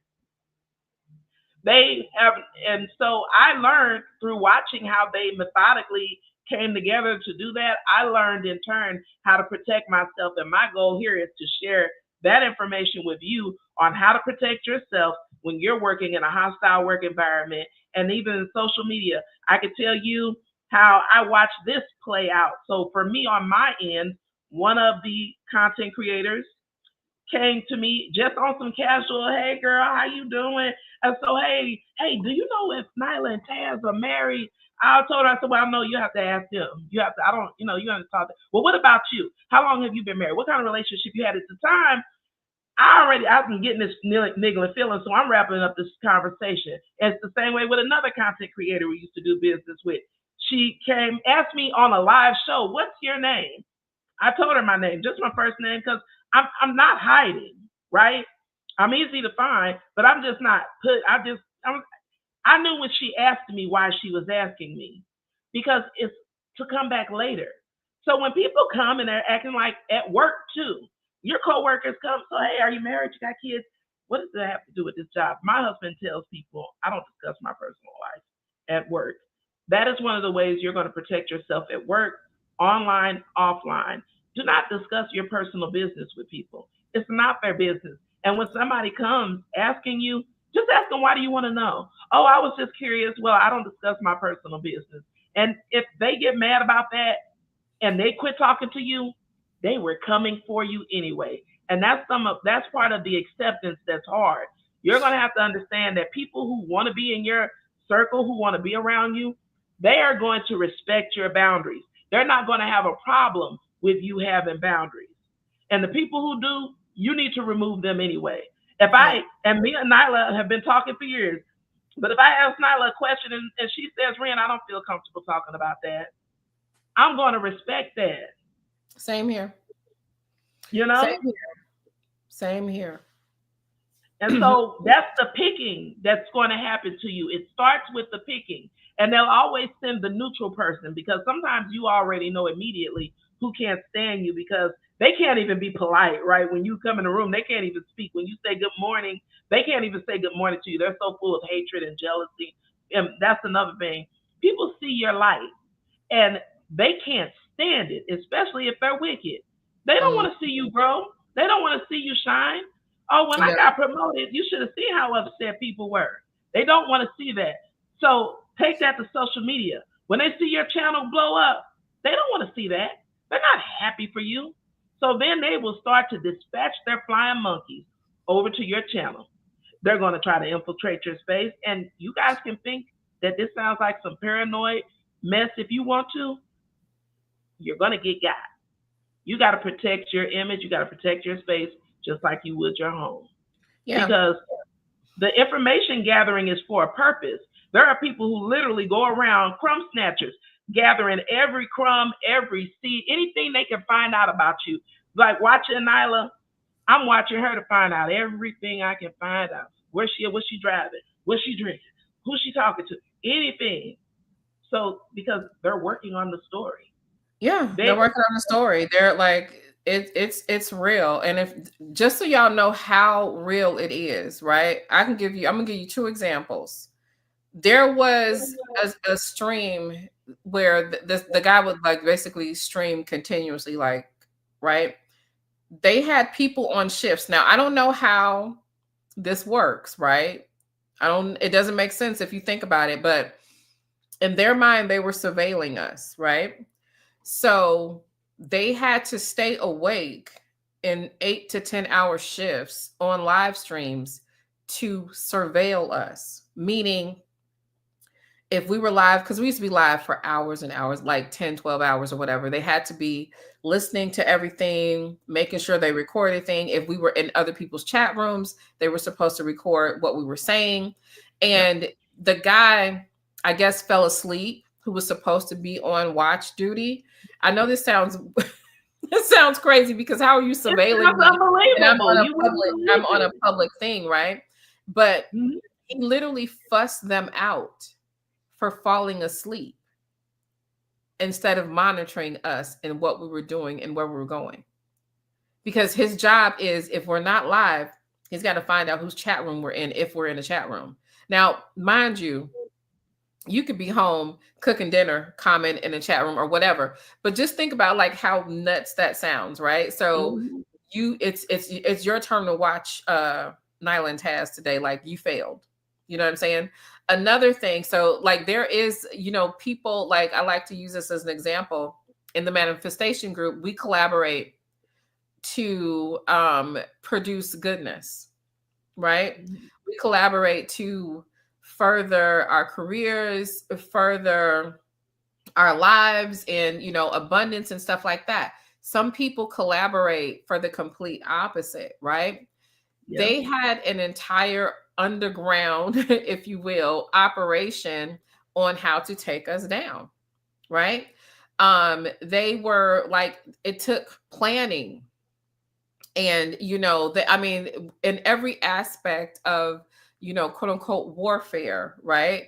They have, and so I learned through watching how they methodically came together to do that. I learned in turn how to protect myself. And my goal here is to share that information with you on how to protect yourself when you're working in a hostile work environment and even in social media. I could tell you how I watched this play out. So for me on my end, one of the content creators came to me just on some casual, hey girl, how you doing? And so, hey, do you know if Nylah and Taz are married? I told her, I said, well, no, you have to ask them. You have to, I don't, you have to talk to, well, what about you? How long have you been married? What kind of relationship you had at the time? I've been getting this niggling feeling, so I'm wrapping up this conversation. And it's the same way with another content creator we used to do business with. She came, asked me on a live show, what's your name? I told her my name, just my first name, because I'm not hiding, right? I'm easy to find, but I'm just not put. I knew when she asked me why she was asking me, because it's to come back later. So when people come and they're acting like at work too, your coworkers come. So hey, are you married? You got kids? What does that have to do with this job? My husband tells people I don't discuss my personal life at work. That is one of the ways you're going to protect yourself at work, online, offline. Do not discuss your personal business with people. It's not their business. And when somebody comes asking you, just ask them, why do you want to know? Oh, I was just curious. Well, I don't discuss my personal business. And if they get mad about that and they quit talking to you, they were coming for you anyway. And that's part of the acceptance that's hard. You're gonna have to understand that people who want to be in your circle, who want to be around you, they are going to respect your boundaries. They're not going to have a problem with you having boundaries. And the people who do, you need to remove them anyway. If Yeah. I and me and Nylah have been talking for years, but if I ask Nylah a question and she says, Ren, I don't feel comfortable talking about that, I'm going to respect that. Same here. You Same know? here. Same here. And so that's the picking that's going to happen to you. It starts with the picking. And they'll always send the neutral person because sometimes you already know immediately who can't stand you because they can't even be polite, right? When you come in the room, they can't even speak. When you say good morning, they can't even say good morning to you. They're so full of hatred and jealousy. And that's another thing. People see your light and they can't stand it, especially if they're wicked. They don't Mm, want to see you grow. They don't want to see you shine. Oh, when I yeah. got promoted, you should have seen how upset people were. They don't want to see that. So take that to social media. When they see your channel blow up, they don't want to see that. They're not happy for you. So then they will start to dispatch their flying monkeys over to your channel. They're going to try to infiltrate your space. And you guys can think that this sounds like some paranoid mess if you want to. You're going to get got. You got to protect your image. You got to protect your space just like you would your home. Yeah. Because the information gathering is for a purpose. There are people who literally go around crumb snatchers, gathering every crumb, every seed, anything they can find out about you. Like watching Nyla, I'm watching her to find out everything I can find out. What's she driving? What's she drinking? Who's she talking to? Anything. So because they're working on the story. Yeah, they're They working on the story. They're like it's real. And if just so y'all know how real it is, right? I'm gonna give you two examples. There was a stream where the guy would like basically stream continuously, like, right? They had people on shifts. Now I don't know how this works, right? It doesn't make sense if you think about it, but in their mind, they were surveilling us, right? So they had to stay awake in 8 to 10 hour shifts on live streams to surveil us. Meaning, if we were live, because we used to be live for hours and hours, like 10, 12 hours or whatever, they had to be listening to everything, making sure they record everything. If we were in other people's chat rooms, they were supposed to record what we were saying. Yep. And the guy, I guess, fell asleep who was supposed to be on watch duty. I know this sounds this sounds crazy because how are you It surveilling sounds me and unbelievable. You wouldn't I'm believe on a it. public thing, right? But Mhm. he literally fussed them out for falling asleep instead of monitoring us and what we were doing and where we were going. Because his job is, if we're not live, he's got to find out whose chat room we're in if we're in a chat room. Now, mind you, you could be home cooking dinner, comment in the chat room or whatever. But just think about like how nuts that sounds, right? So Mhm. it's your turn to watch Nylah and Taz today. Like you failed. You know what I'm saying? Another thing, so like there is, people like I like to use this as an example. In the manifestation group, we collaborate to produce goodness, right? Mhm. We collaborate to further our careers, further our lives, and abundance and stuff like that. Some people collaborate for the complete opposite, right? Yep. They had an entire underground, if you will, operation on how to take us down, right? They were like, it took planning, and that, I mean, in every aspect of quote unquote warfare, right?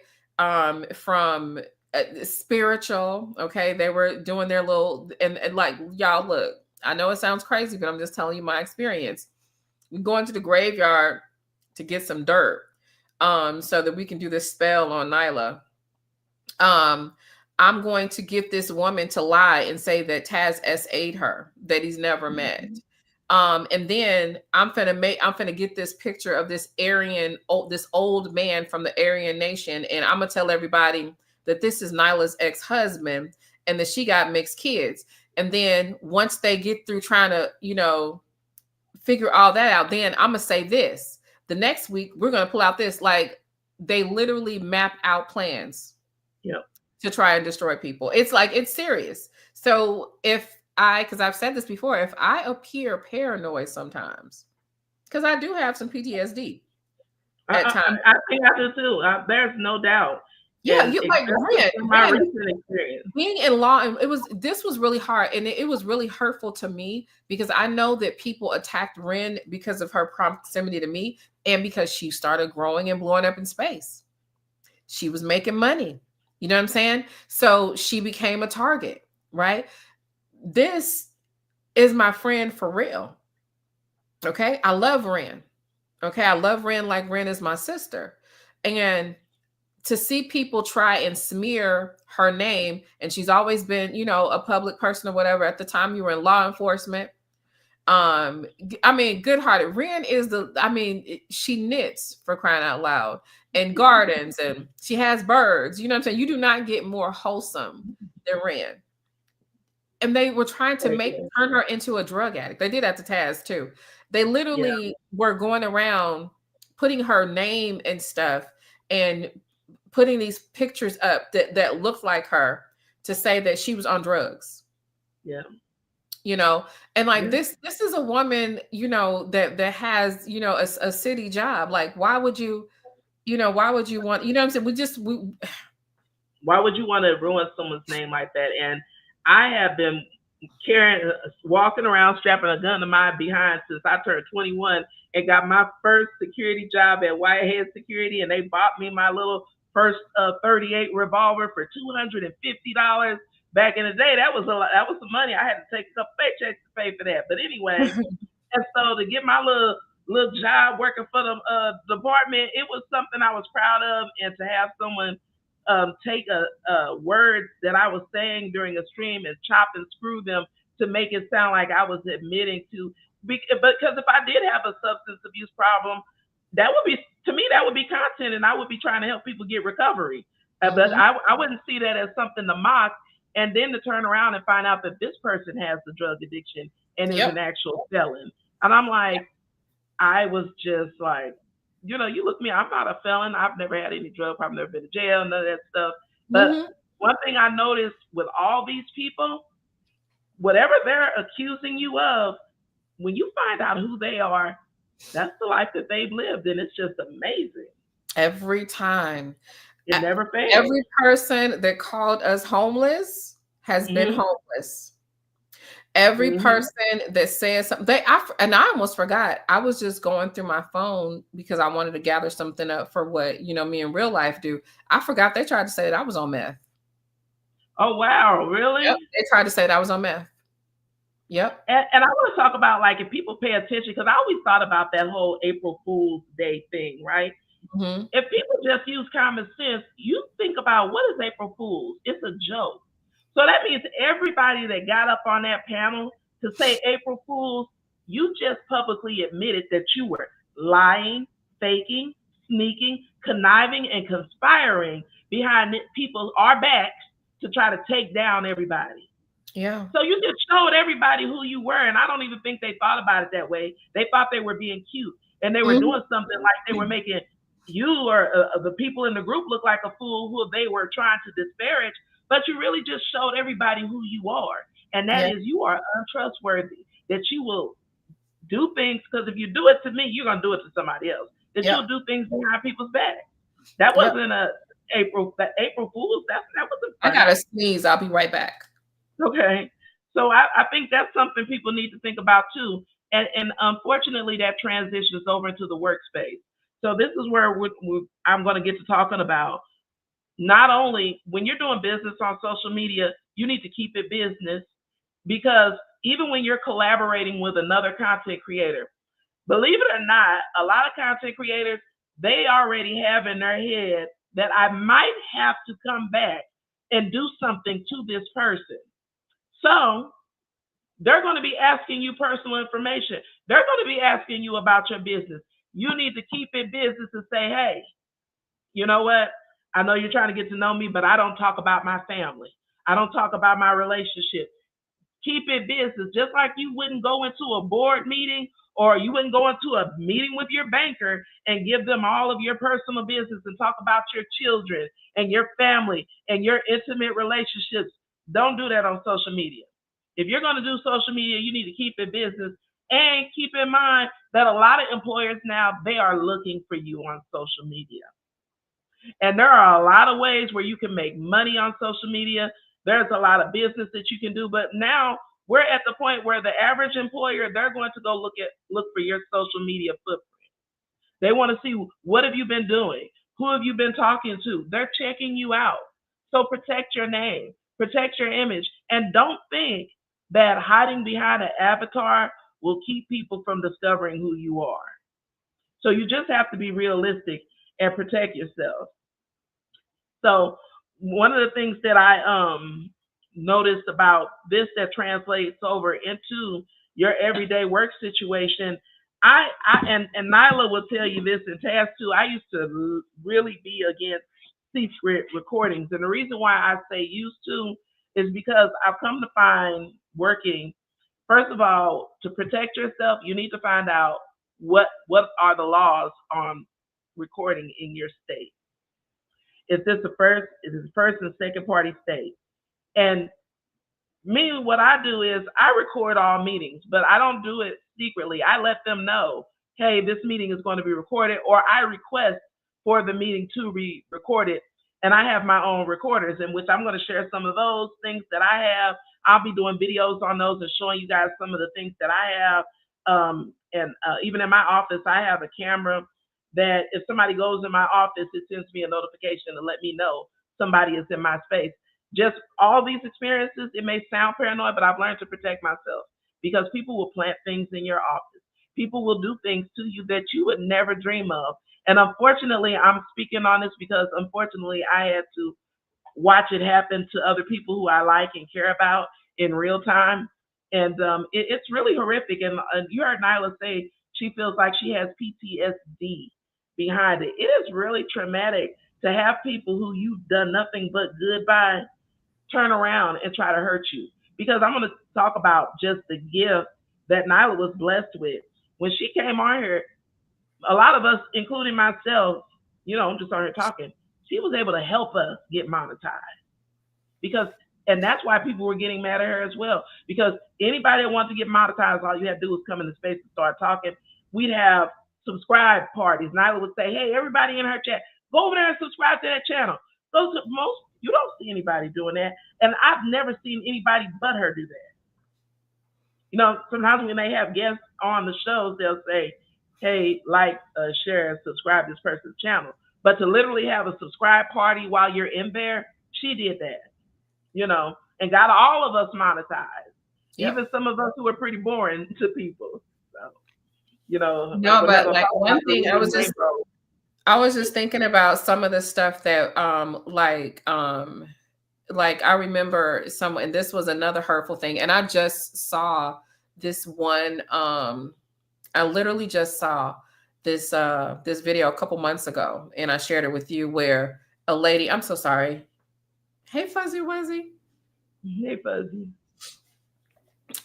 From spiritual, okay, they were doing their little, and like, y'all, look, I know it sounds crazy, but I'm just telling you my experience. We go into the graveyard to get some dirt, so that we can do this spell on Nylah. um I'm going to get this woman to lie and say that Taz SA'd her, that he's never met. Mhm. And then I'm finna get this picture of this old man from the Aryan nation, and I'm gonna tell everybody that this is Nyla's ex-husband and that she got mixed kids. And then once they get through trying to, figure all that out, then I'm gonna say this. The next week we're gonna pull out this. Like, they literally map out plans Yep. to try and destroy people. It's like, it's serious. So because I've said this before, if I appear paranoid sometimes, because I do have some PTSD at times. I think I do too. There's no doubt, Yeah, and you like especially from my Ren, recent experience. being in law, and this was really hard, and it was really hurtful to me because I know that people attacked Ren because of her proximity to me and because she started growing and blowing up in space. She was making money. You know what I'm saying? So she became a target, right? This is my friend for real. Okay. I love Ren. Okay. I love Ren like Ren is my sister. And to see people try and smear her name, and she's always been, a public person or whatever. At the time you were in law enforcement. I mean, good hearted. Ren is she knits, for crying out loud, and gardens, and she has birds. You know what I'm saying? You do not get more wholesome than Ren. And they were trying to Very good. turn her into a drug addict. They did that to Taz too. They Yeah. literally were going around putting her name and stuff, and putting these pictures up that looked like her, to say that she was on drugs. Yeah. you know and like, Yeah. this is a woman, that has, a city job. Like, why would you want, what I'm saying? We Why would you want to ruin someone's name like that? And I have been walking around strapping a gun to my behind since I turned 21 and got my first security job at Whitehead Security, and they bought me my little first 38 revolver for $250 back in the day. That was a lot. That was some money. I had to take a couple paychecks to pay for that. But anyway, and so to get my little job working for the department, it was something I was proud of, and to have someone take a words that I was saying during a stream and chop and screw them to make it sound like I was admitting to. Because if I did have a substance abuse problem, that would be, to me, that would be content, and I would be trying to help people get recovery. But Mhm. I wouldn't see that as something to mock, and then to turn around and find out that this person has the drug addiction and is Yep. an actual felon. And I'm like, I was just like, you look at me, I'm not a felon. I've never had any drug problem, never been to jail, none of that stuff. But Mhm. one thing I noticed with all these people, whatever they're accusing you of, when you find out who they are, that's the life that they've lived. And it's just amazing. Every time. It never fails. Every person that called us homeless has been Hmm. homeless. Every Hmm. person that says something, and I almost forgot. I was just going through my phone because I wanted to gather something up for what, me in real life do. I forgot they tried to say that I was on meth. Oh, wow. Yep. Really? They tried to say that I was on meth. Yep. And I want to talk about, like, if people pay attention, because I always thought about that whole April Fool's Day thing, right? Mm-hmm. If people just use common sense, you think about what is April Fool's? It's a joke. So that means everybody that got up on that panel to say April Fool's, you just publicly admitted that you were lying, faking, sneaking, conniving, and conspiring behind people our backs to try to take down everybody. Yeah. So you just showed everybody who you were, and I don't even think they thought about it that way. They thought they were being cute, and they were Mm-hmm. doing something like they were making you or the people in the group look like a fool who they were trying to disparage. But you really just showed everybody who you are, and that Yeah. is you are untrustworthy. That you will do things because if you do it to me, you're gonna do it to somebody else. That Yep. you'll do things behind people's back. That Yep. wasn't a April Fool's. That wasn't I funny. gotta sneeze. I'll be right back. Okay. So I think that's something people need to think about too. And unfortunately, that transitions over into the workspace. So this is where I'm going to get to talking about not only when you're doing business on social media, you need to keep it business because even when you're collaborating with another content creator, believe it or not, a lot of content creators, they already have in their head that I might have to come back and do something to this person. So they're going to be asking you personal information. They're going to be asking you about your business. You need to keep it business and say, hey, you know what? I know you're trying to get to know me, but I don't talk about my family. I don't talk about my relationship. Keep it business. Just like you wouldn't go into a board meeting or you wouldn't go into a meeting with your banker and give them all of your personal business and talk about your children and your family and your intimate relationships. Don't do that on social media. If you're going to do social media, you need to keep it business and keep in mind that a lot of employers now they are looking for you on social media. And there are a lot of ways where you can make money on social media. There's a lot of business that you can do, but now we're at the point where the average employer they're going to go look for your social media footprint. They want to see what have you been doing, who have you been talking to. They're checking you out. So protect your name, protect your image, and don't think that hiding behind an avatar will keep people from discovering who you are. So you just have to be realistic and protect yourself. So one of the things that I noticed about this that translates over into your everyday work situation, and Nylah will tell you this and Taz too. I used to really be against secret recordings, and the reason why I say used to is because I've come to find working. First of all, to protect yourself, you need to find out what are the laws on recording in your state. Is this a first and second party state? And me, what I do is I record all meetings, but I don't do it secretly. I let them know, hey, this meeting is going to be recorded, or I request for the meeting to be recorded. And I have my own recorders in which I'm going to share some of those things that I have. I'll be doing videos on those and showing you guys some of the things that I have. And even in my office, I have a camera that if somebody goes in my office, it sends me a notification to let me know somebody is in my space. Just all these experiences, it may sound paranoid, but I've learned to protect myself because people will plant things in your office. People will do things to you that you would never dream of. And unfortunately, I'm speaking on this because unfortunately, I had to watch it happen to other people who I like and care about in real time. And it's really horrific. And you heard Nylah say she feels like she has PTSD behind it. It is really traumatic to have people who you've done nothing but good by turn around and try to hurt you. Because I'm going to talk about just the gift that Nylah was blessed with. When she came on here, a lot of us, including myself, I'm just on here talking, she was able to help us get monetized. Because, and that's why people were getting mad at her as well. Because anybody that wants to get monetized, all you have to do is come in the space and start talking. We'd have subscribe parties. Nylah would say, hey, everybody in her chat, go over there and subscribe to that channel. Those most you don't see anybody doing that, and I've never seen anybody but her do that. Sometimes when they have guests on the shows, they'll say, "Hey, like, share, and subscribe to this person's channel." But to literally have a subscribe party while you're in there, she did that, and got all of us monetized, Yep. even some of us who are pretty boring to people. So, No, we're not but gonna like talk about one the thing I was just rainbow. I was just thinking about some of the stuff that like I remember some, and this was another hurtful thing, and I just saw this one I literally just saw this video a couple months ago, and I shared it with you, where a lady, I'm so sorry. Hey Fuzzy Wuzzy. Hey, Fuzzy.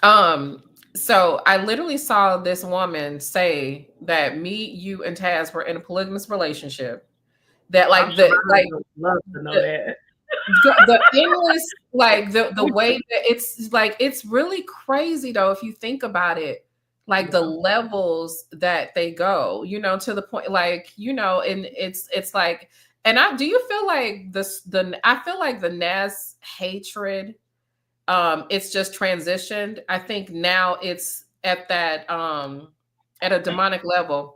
Um, so I literally saw this woman say that me, you, and Taz were in a polygamous relationship. That I'm like sure the my husband would love to know that. the endless, like the way that it's like, it's really crazy though if you think about it, like the Yeah. levels that they go, to the point, like, and it's like, and I do you feel like the I feel like the Nas hatred, it's just transitioned. I think now it's at a demonic level,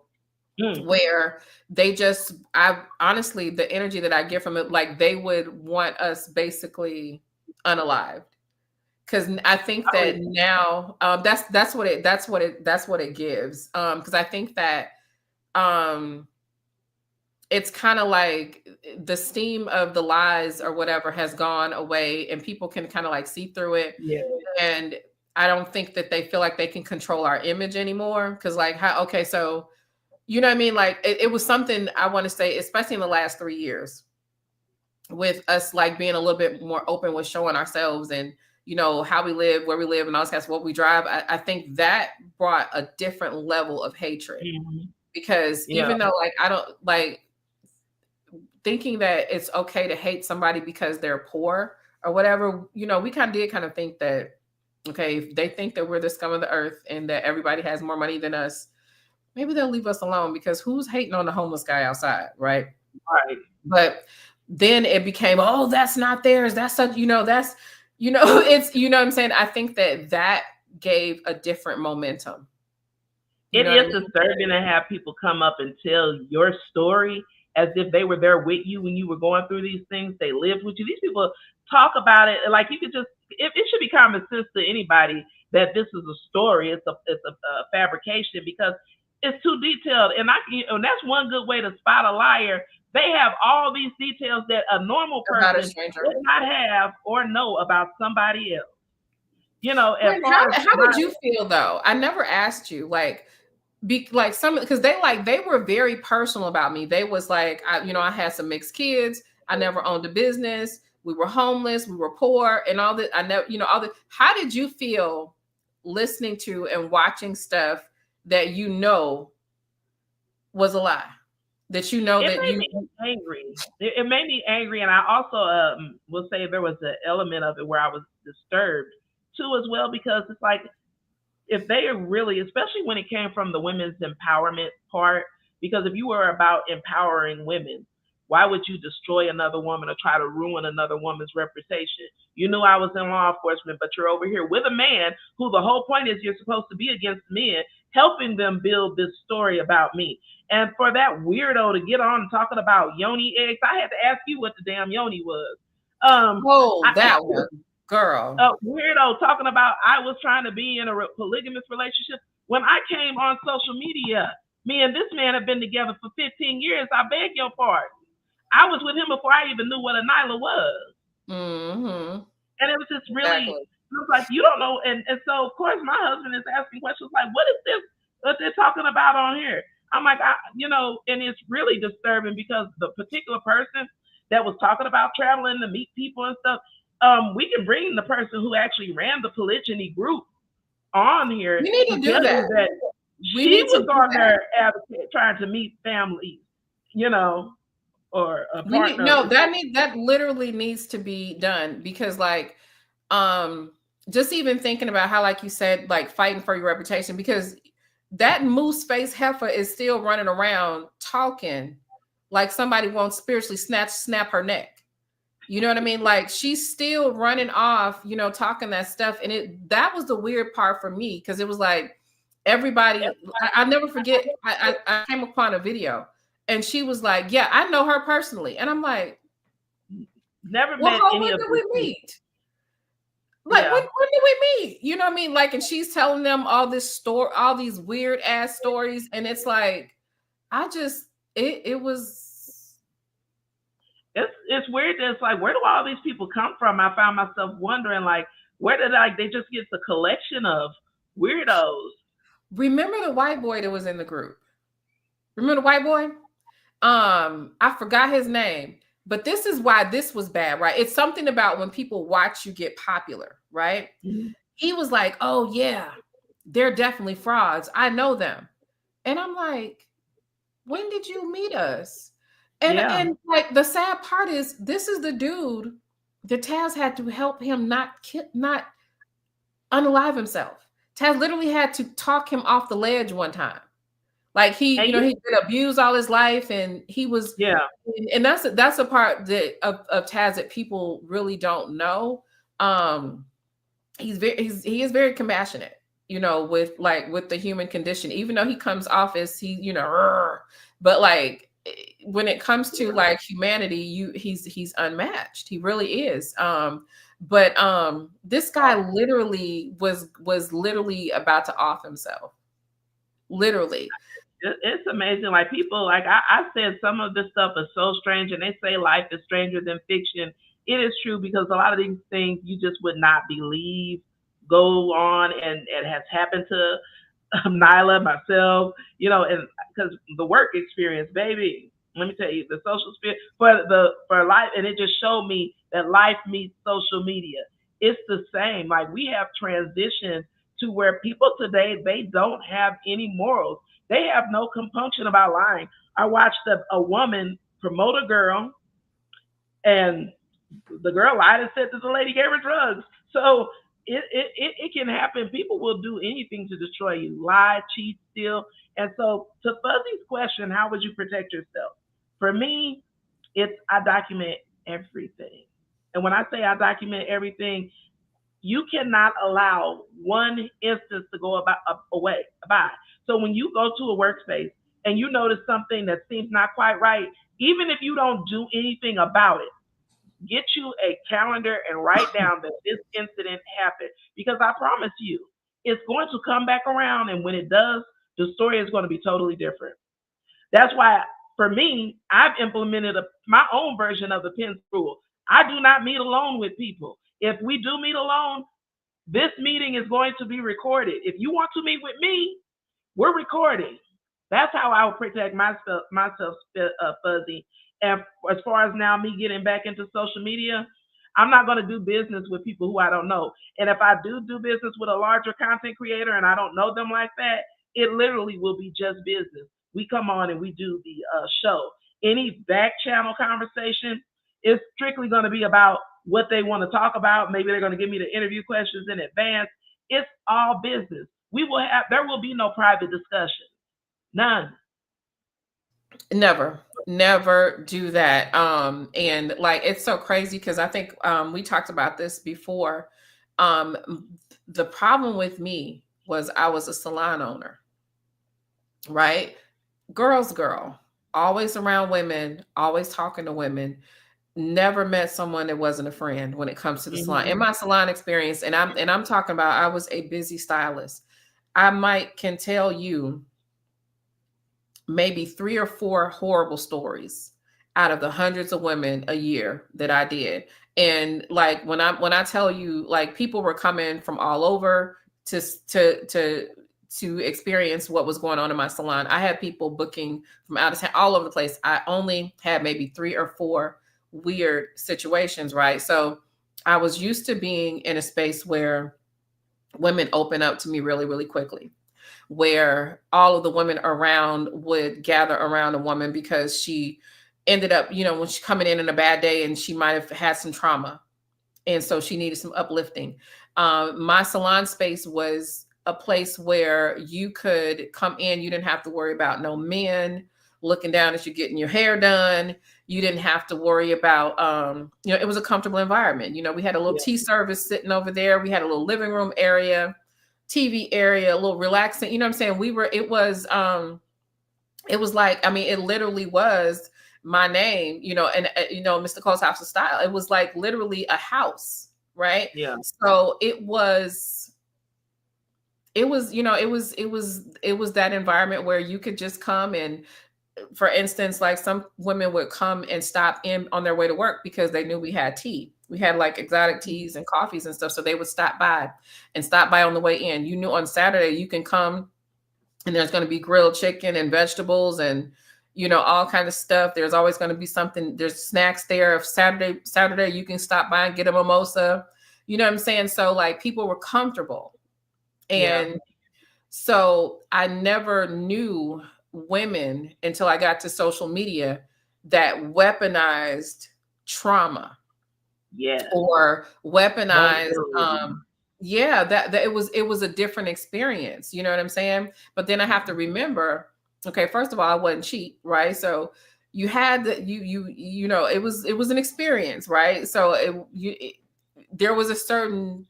Mm. where they just, I honestly, the energy that I get from it, like they would want us basically unalived. Because I think Oh, that yeah. now, that's what it gives. Because I think that um it's kind of like the steam of the lies or whatever has gone away, and people can kind of like see through it. Yeah. And I don't think that they feel like they can control our image anymore. Because like, how, okay, so you know what I mean? Like it was something, I want to say, especially in the last 3 years, with us like being a little bit more open with showing ourselves, and how we live, where we live, and all this kind of what we drive. I think that brought a different level of hatred, Mhm. because Yeah. even though, like, I don't like thinking that it's okay to hate somebody because they're poor or whatever, we kind of think that, okay, if they think that we're the scum of the earth and that everybody has more money than us, maybe they'll leave us alone, because who's hating on the homeless guy outside, right? Right. But then it became, oh, that's not theirs. That's such, that's, it's, what I'm saying? I think that that gave a different momentum. You It know what I is mean? disturbing to have people come up and tell your story as if they were there with you when you were going through these things. They lived with you. These people talk about it like you could just. It should be common sense to anybody that this is a story. It's a fabrication because it's too detailed. And that's one good way to spot a liar. They have all these details that a normal About a person stranger. would not have or know about somebody else. As When, far as how my did you feel though? I never asked you, like, like some, because they were very personal about me. They was like, I had some mixed kids. I never owned a business. We were homeless. We were poor, and all that. I never, all the. How did you feel listening to and watching stuff that was a lie? That It that made you me angry. It made me angry, and I also will say there was an element of it where I was disturbed too, as well, because it's like if they are really, especially when it came from the women's empowerment part, because if you were about empowering women, why would you destroy another woman or try to ruin another woman's reputation? You knew I was in law enforcement, but you're over here with a man who the whole point is you're supposed to be against men, helping them build this story about me. And for that weirdo to get on talking about yoni eggs, I had to ask you what the damn yoni was. oh, I, that one, girl. a weirdo talking about I was trying to be in a polygamous relationship when I came on social media. Me and this man have been together for 15 years. I beg your pardon. I was with him before I even knew what a Nylah was. Mm-hmm. And it was just really, Exactly. it was like, you don't know. And so, of course, my husband is asking questions like, what is this that they're talking about on here? I'm like, and it's really disturbing because the particular person that was talking about traveling to meet people and stuff, we can bring the person who actually ran the polygyny group on here We need to to do tell that. you that We she need to was do on that. there advocate, trying to meet families, you know, or a We need, partner. no, that literally needs to be done, because like, um just even thinking about how, like you said, like fighting for your reputation, because that moose face heifer is still running around talking like somebody won't spiritually snap her neck. You know what I mean? Like she's still running off, talking that stuff. And that was the weird part for me, because it was like everybody, I never forget, I came upon a video, and she was like, yeah, I know her personally. And I'm like, Never well, met any when of did these we people. meet? Like, Yeah. when did we meet? You know what I mean? Like, and she's telling them all this story, all these weird ass stories. And it's like, I just, it was. It's weird that it's like, where do all these people come from? I found myself wondering, like, where did like they just get the collection of weirdos? Remember the white boy that was in the group? Remember the white boy? I forgot his name, but this is why this was bad, right? It's something about when people watch you get popular, right? Mhm. He was like, "Oh yeah, they're definitely frauds. I know them." And I'm like, "When did you meet us?" Yeah, And like the sad part is this is the dude that Taz had to help him not unalive himself. Taz literally had to talk him off the ledge one time. Like he, and he'd been abused all his life, and he was, yeah, and that's a part that of Taz that people really don't know. Um, he is very compassionate, with with the human condition, even though he comes off as "Rrr," but like when it comes to yeah. like humanity, he's unmatched. He really is. But this guy literally was literally about to off himself, literally. It's amazing. Like people, like I said, some of this stuff is so strange, and they say life is stranger than fiction. It is true because a lot of these things you just would not believe go on, and it has happened to Nylah, myself, and because the work experience, baby. Let me tell you, the social spirit for life, and it just showed me that life meets social media. It's the same. Like we have transitioned to where people today they don't have any morals. They have no compunction about lying. I watched a woman promote a girl, and the girl lied and said that the lady gave her drugs. So it can happen. People will do anything to destroy you, lie, cheat, steal. And so, to Fuzzy's question, how would you protect yourself? For me, it's I document everything. And when I say I document everything, you cannot allow one instance to go away by. So when you go to a workspace and you notice something that seems not quite right, even if you don't do anything about it, get you a calendar and write down that this incident happened, because I promise you it's going to come back around, and when it does, the story is going to be totally different. That's why for me I've implemented my own version of the Pence rule. I do not meet alone with people. If we do meet alone, this meeting is going to be recorded. If you want to meet with me, we're recording. That's how I will protect myself, Fuzzy. And as far as now me getting back into social media, I'm not going to do business with people who I don't know. And if I do business with a larger content creator and I don't know them like that, it literally will be just business. We come on and we do the show. Any back channel conversation is strictly going to be about what they want to talk about. Maybe they're going to give me the interview questions in advance. It's all business. There will be no private discussion. None. Never do that. And like it's so crazy because I think we talked about this before. Um, the problem with me was I was a salon owner, right? Girl's girl, always around women, always talking to women. Never met someone that wasn't a friend when it comes to the salon. In Hmm. my salon experience, and I'm talking about I was a busy stylist. I might can tell you maybe 3 or 4 horrible stories out of the hundreds of women a year that I did. And like when I tell you, like people were coming from all over to to experience what was going on in my salon. I had people booking from out of town, all over the place. I only had maybe 3 or 4 weird situations, right? So I was used to being in a space where women open up to me really, really quickly, where all of the women around would gather around a woman because she ended up, when she coming in a bad day and she might have had some trauma. And so she needed some uplifting. My salon space was a place where you could come in. You didn't have to worry about no men looking down as you're getting your hair done. You didn't have to worry about, it was a comfortable environment. We had a little Yeah. tea service sitting over there. We had a little living room area, TV area, a little relaxing. You know what I'm saying? It was like, I mean, it literally was my name, and Mr. Cole's House of Style. It was like literally a house, right? Yeah. So it was that environment where you could just come and for instance, like some women would come and stop in on their way to work because they knew we had tea. We had like exotic teas and coffees and stuff. So they would stop by on the way in. You knew on Saturday you can come and there's going to be grilled chicken and vegetables and all kind of stuff. There's always going to be something. There's snacks there. If Saturday you can stop by and get a mimosa. You know what I'm saying? So like people were comfortable. And so I never knew women until I got to social media that weaponized trauma. Yeah. Or weaponized that it was a different experience. You know what I'm saying? But then I have to remember, okay, first of all, I wasn't cheap, right? So you had the it was an experience, right? So there was a certain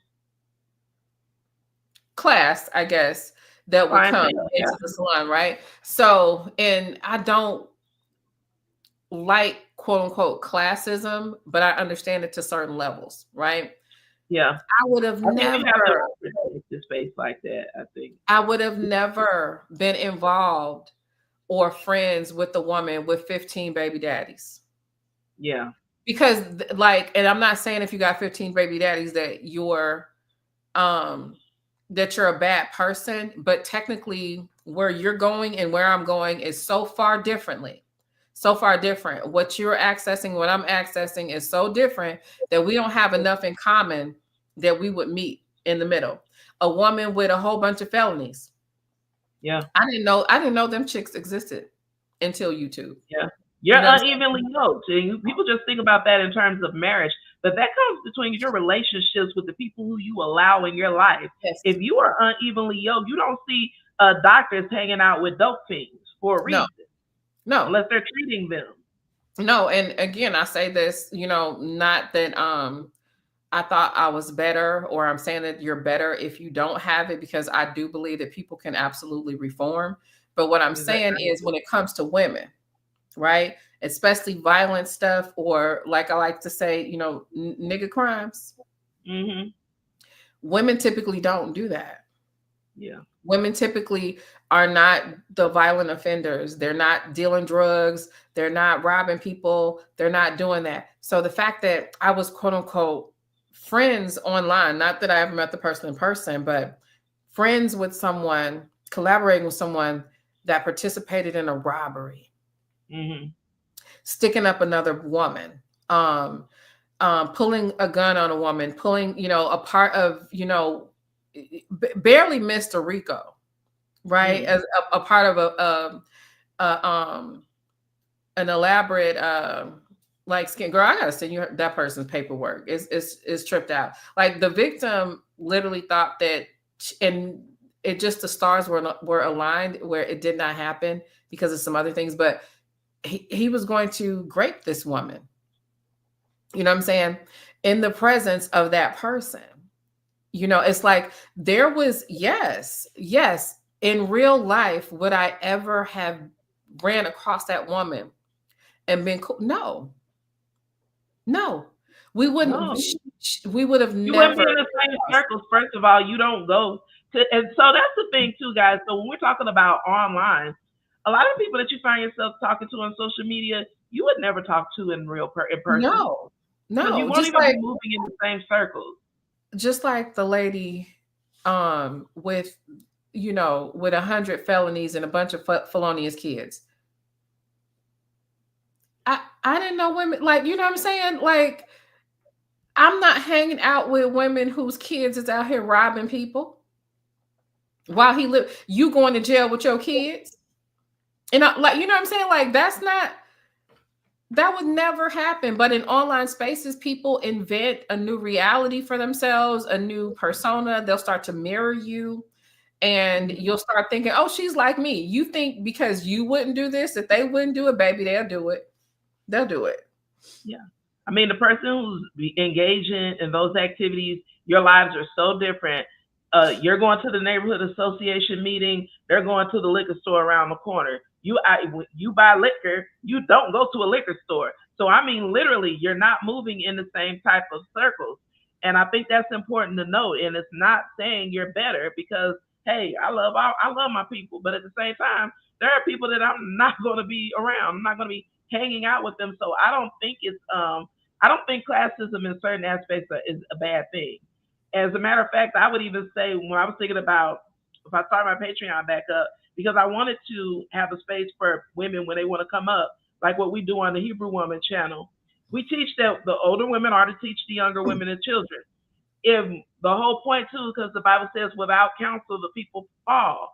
class, I guess, that would come into the salon, right? So, and I don't like quote unquote classism, but I understand it to certain levels, right? Yeah. I would have never this space like that, I think. I would have never been involved or friends with a woman with 15 baby daddies. Yeah. Because like, and I'm not saying if you got 15 baby daddies that you're a bad person, but technically where you're going and where I'm going is so far different. What you're accessing, what I'm accessing is so different that we don't have enough in common that we would meet in the middle. A woman with a whole bunch of felonies. Yeah. I didn't know them chicks existed until YouTube. Yeah. You're unevenly yoked. And people just think about that in terms of marriage, but that comes between your relationships with the people who you allow in your life. Yes. If you are unevenly yoked, you don't see doctors hanging out with dope fiends for a reason. No. Unless they're treating them. No, and again, I say this, not that I thought I was better, or I'm saying that you're better if you don't have it, because I do believe that people can absolutely reform. But what I'm saying is when it comes to women, right, especially violent stuff, or like I like to say, nigga crimes, women typically don't do that. Yeah. Women typically are not the violent offenders. They're not dealing drugs. They're not robbing people. They're not doing that. So the fact that I was quote unquote friends online, not that I ever met the person in person, but friends with someone, collaborating with someone that participated in a robbery, sticking up another woman, pulling a gun on a woman, pulling, a part of, barely missed a RICO, right? As a part of an elaborate like skin. Girl, I gotta send you that person's paperwork. It's tripped out. Like the victim literally thought that, and it just the stars were aligned where it did not happen because of some other things, but he was going to grape this woman. You know what I'm saying? In the presence of that person. It's like there was, yes, in real life, would I ever have ran across that woman and been cool? No, we wouldn't. No. We would have You never. wouldn't be in the same circles. First of all, you don't go to, and so that's the thing too, guys. So when we're talking about online, a lot of people that you find yourself talking to on social media, you would never talk to in person. No, you won't even be moving in the same circles. Just like the lady with 100 felonies and a bunch of felonious kids. I didn't know women, like, you know what I'm saying? Like, I'm not hanging out with women whose kids is out here robbing people while he live. You going to jail with your kids? And like, you know what I'm saying? Like, that would never happen. But in online spaces, people invent a new reality for themselves, a new persona. They'll start to mirror you, and you'll start thinking, oh, she's like me. You think because you wouldn't do this, that they wouldn't do it, baby, they'll do it. They'll do it. Yeah. I mean, the person who's engaging in those activities, your lives are so different. You're going to the neighborhood association meeting. They're going to the liquor store around the corner. You buy liquor. You don't go to a liquor store. So I mean, literally, you're not moving in the same type of circles. And I think that's important to note. And it's not saying you're better because, hey, I love my people, but at the same time, there are people that I'm not going to be around. I'm not going to be hanging out with them. So I don't think classism in certain aspects is a bad thing. As a matter of fact, I would even say when I was thinking about if I start my Patreon back up, because I wanted to have a space for women when they want to come up, like what we do on the Hebrew Woman channel. We teach that the older women are to teach the younger women and children. If the whole point too, because the Bible says, without counsel, the people fall.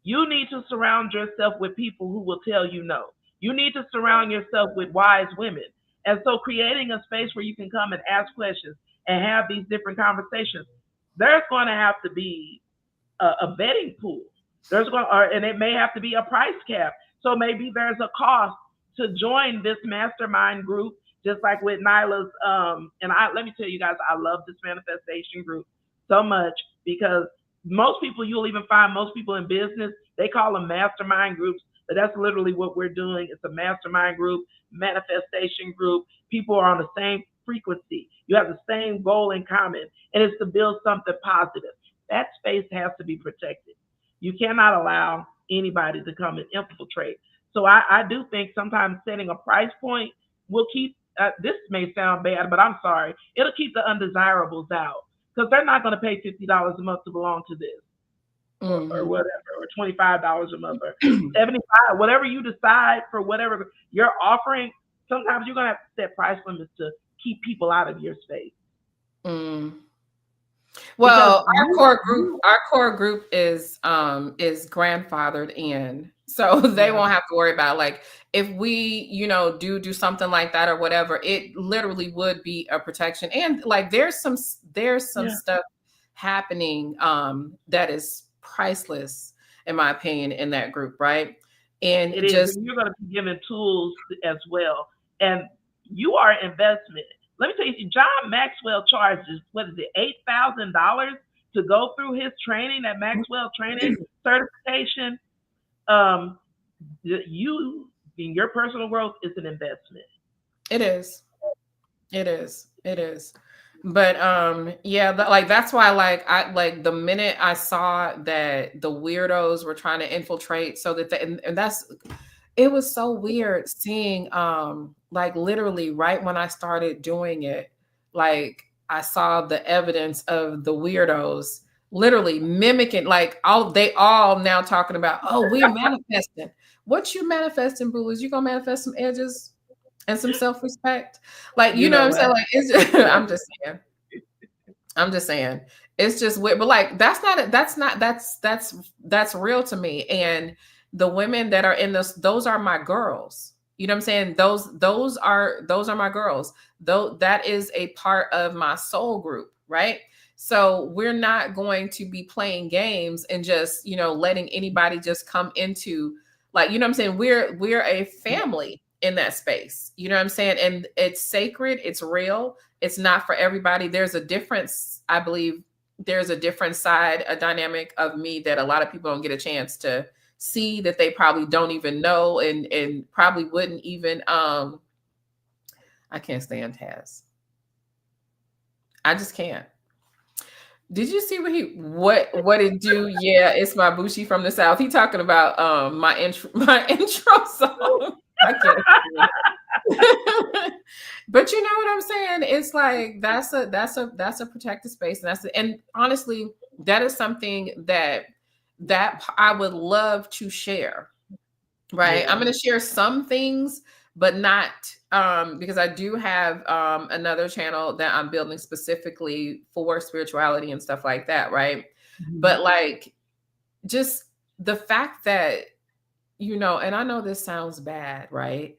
You need to surround yourself with people who will tell you no. You need to surround yourself with wise women. And so creating a space where you can come and ask questions and have these different conversations, there's going to have to be a vetting pool. And it may have to be a price cap. So maybe there's a cost to join this mastermind group, just like with Nyla's. And let me tell you guys, I love this manifestation group so much because most people, you'll even find most people in business, they call them mastermind groups, but that's literally what we're doing. It's a mastermind group, manifestation group. People are on the same frequency. You have the same goal in common, and it's to build something positive. That space has to be protected. You cannot allow anybody to come and infiltrate. So I do think sometimes setting a price point will keep, this may sound bad, but I'm sorry, it'll keep the undesirables out because they're not going to pay $50 a month to belong to this or whatever, or $25 a month or 75, whatever you decide for whatever you're offering. Sometimes you're going to have to set price limits to keep people out of your space. Well, our core group is grandfathered in, so they won't have to worry about, like, if we, do something like that or whatever, it literally would be a protection. And like, there's some stuff happening that is priceless, in my opinion, in that group, right? And it is, and you're going to be given tools as well, and you are an investment. Let me tell you, John Maxwell charges, what is it, $8,000 to go through his training, that Maxwell training certification. You, in your personal growth, is an investment. It is. But that's why, like the minute I saw that the weirdos were trying to infiltrate, so that it was so weird seeing, like, literally right when I started doing it, like, I saw the evidence of the weirdos literally mimicking, like, they all now talking about, oh, we're manifesting. What you manifesting, boo? Is you gonna manifest some edges and some self-respect? Like, you know what I'm saying? Like, it's just, I'm just saying, it's just weird. But like, that's real to me. And the women that are in this, those are my girls. You know what I'm saying? Those are my girls. Though that is a part of my soul group, right? So we're not going to be playing games and just, letting anybody just come into, like, you know what I'm saying? We're a family in that space. You know what I'm saying? And it's sacred, it's real. It's not for everybody. There's a difference, I believe there's a different side, a dynamic of me that a lot of people don't get a chance to see, that they probably don't even know, and probably wouldn't even, I can't stand Taz. I just can't. Did you see what it do? Yeah, it's my Bushi from the South. He talking about my intro song. I can't. But you know what I'm saying? It's like that's a protected space, and honestly, that is something that I would love to share. Right, I'm going to share some things, but not because I do have another channel that I'm building specifically for spirituality and stuff like that, right? But like, just the fact that, and I know this sounds bad, right?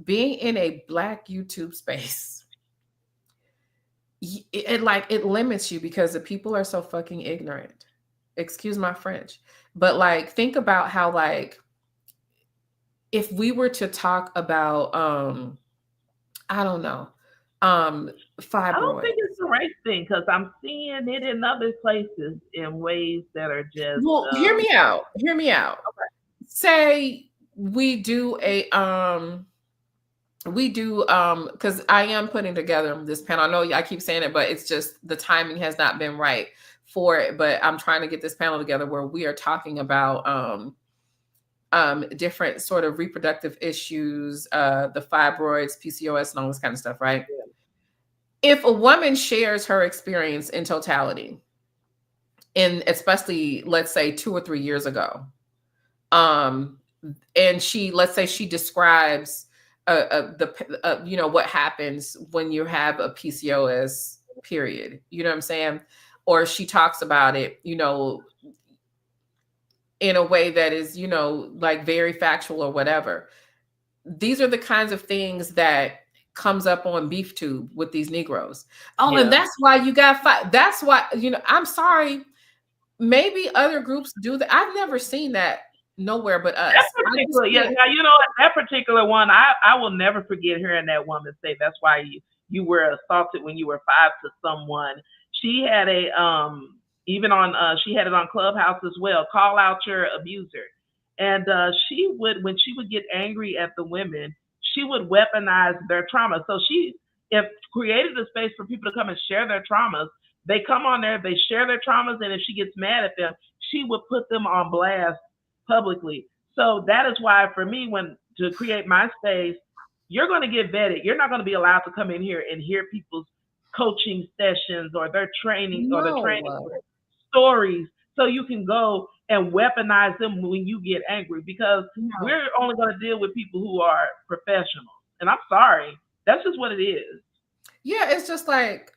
Being in a Black YouTube space, it limits you because the people are so fucking ignorant. Excuse my French, but like, think about how, like, if we were to talk about, I don't know, fibroids. I don't think it's the right thing, because I'm seeing it in other places in ways that are just. Well, hear me out. Okay. Say we do because I am putting together this panel. I know I keep saying it, but it's just the timing has not been right for it. But I'm trying to get this panel together where we are talking about different sort of reproductive issues, the fibroids, PCOS, and all this kind of stuff, right? If a woman shares her experience in totality, in especially let's say 2 or 3 years ago, um, and she, let's say she describes what happens when you have a PCOS period, you know what I'm saying? Or she talks about it, in a way that is, like very factual or whatever. These are the kinds of things that comes up on Beef Tube with these Negroes. Oh, and that's why you got fight. That's why, I'm sorry. Maybe other groups do that. I've never seen that nowhere but us. That particular, now you know what, that particular one, I will never forget hearing that woman say that's why you were assaulted when you were 5 to someone. She had a even on she had it on Clubhouse as well. Call out your abuser, and she would, when she would get angry at the women, she would weaponize their trauma. So she if created a space for people to come and share their traumas. They come on there, they share their traumas, and if she gets mad at them, she would put them on blast publicly. So that is why for me, when to create my space, you're going to get vetted. You're not going to be allowed to come in here and hear people's coaching sessions or their training or the training No. stories, so you can go and weaponize them when you get angry, because No. we're only going to deal with people who are professionals. And I'm sorry, that's just what it is. Yeah, it's just like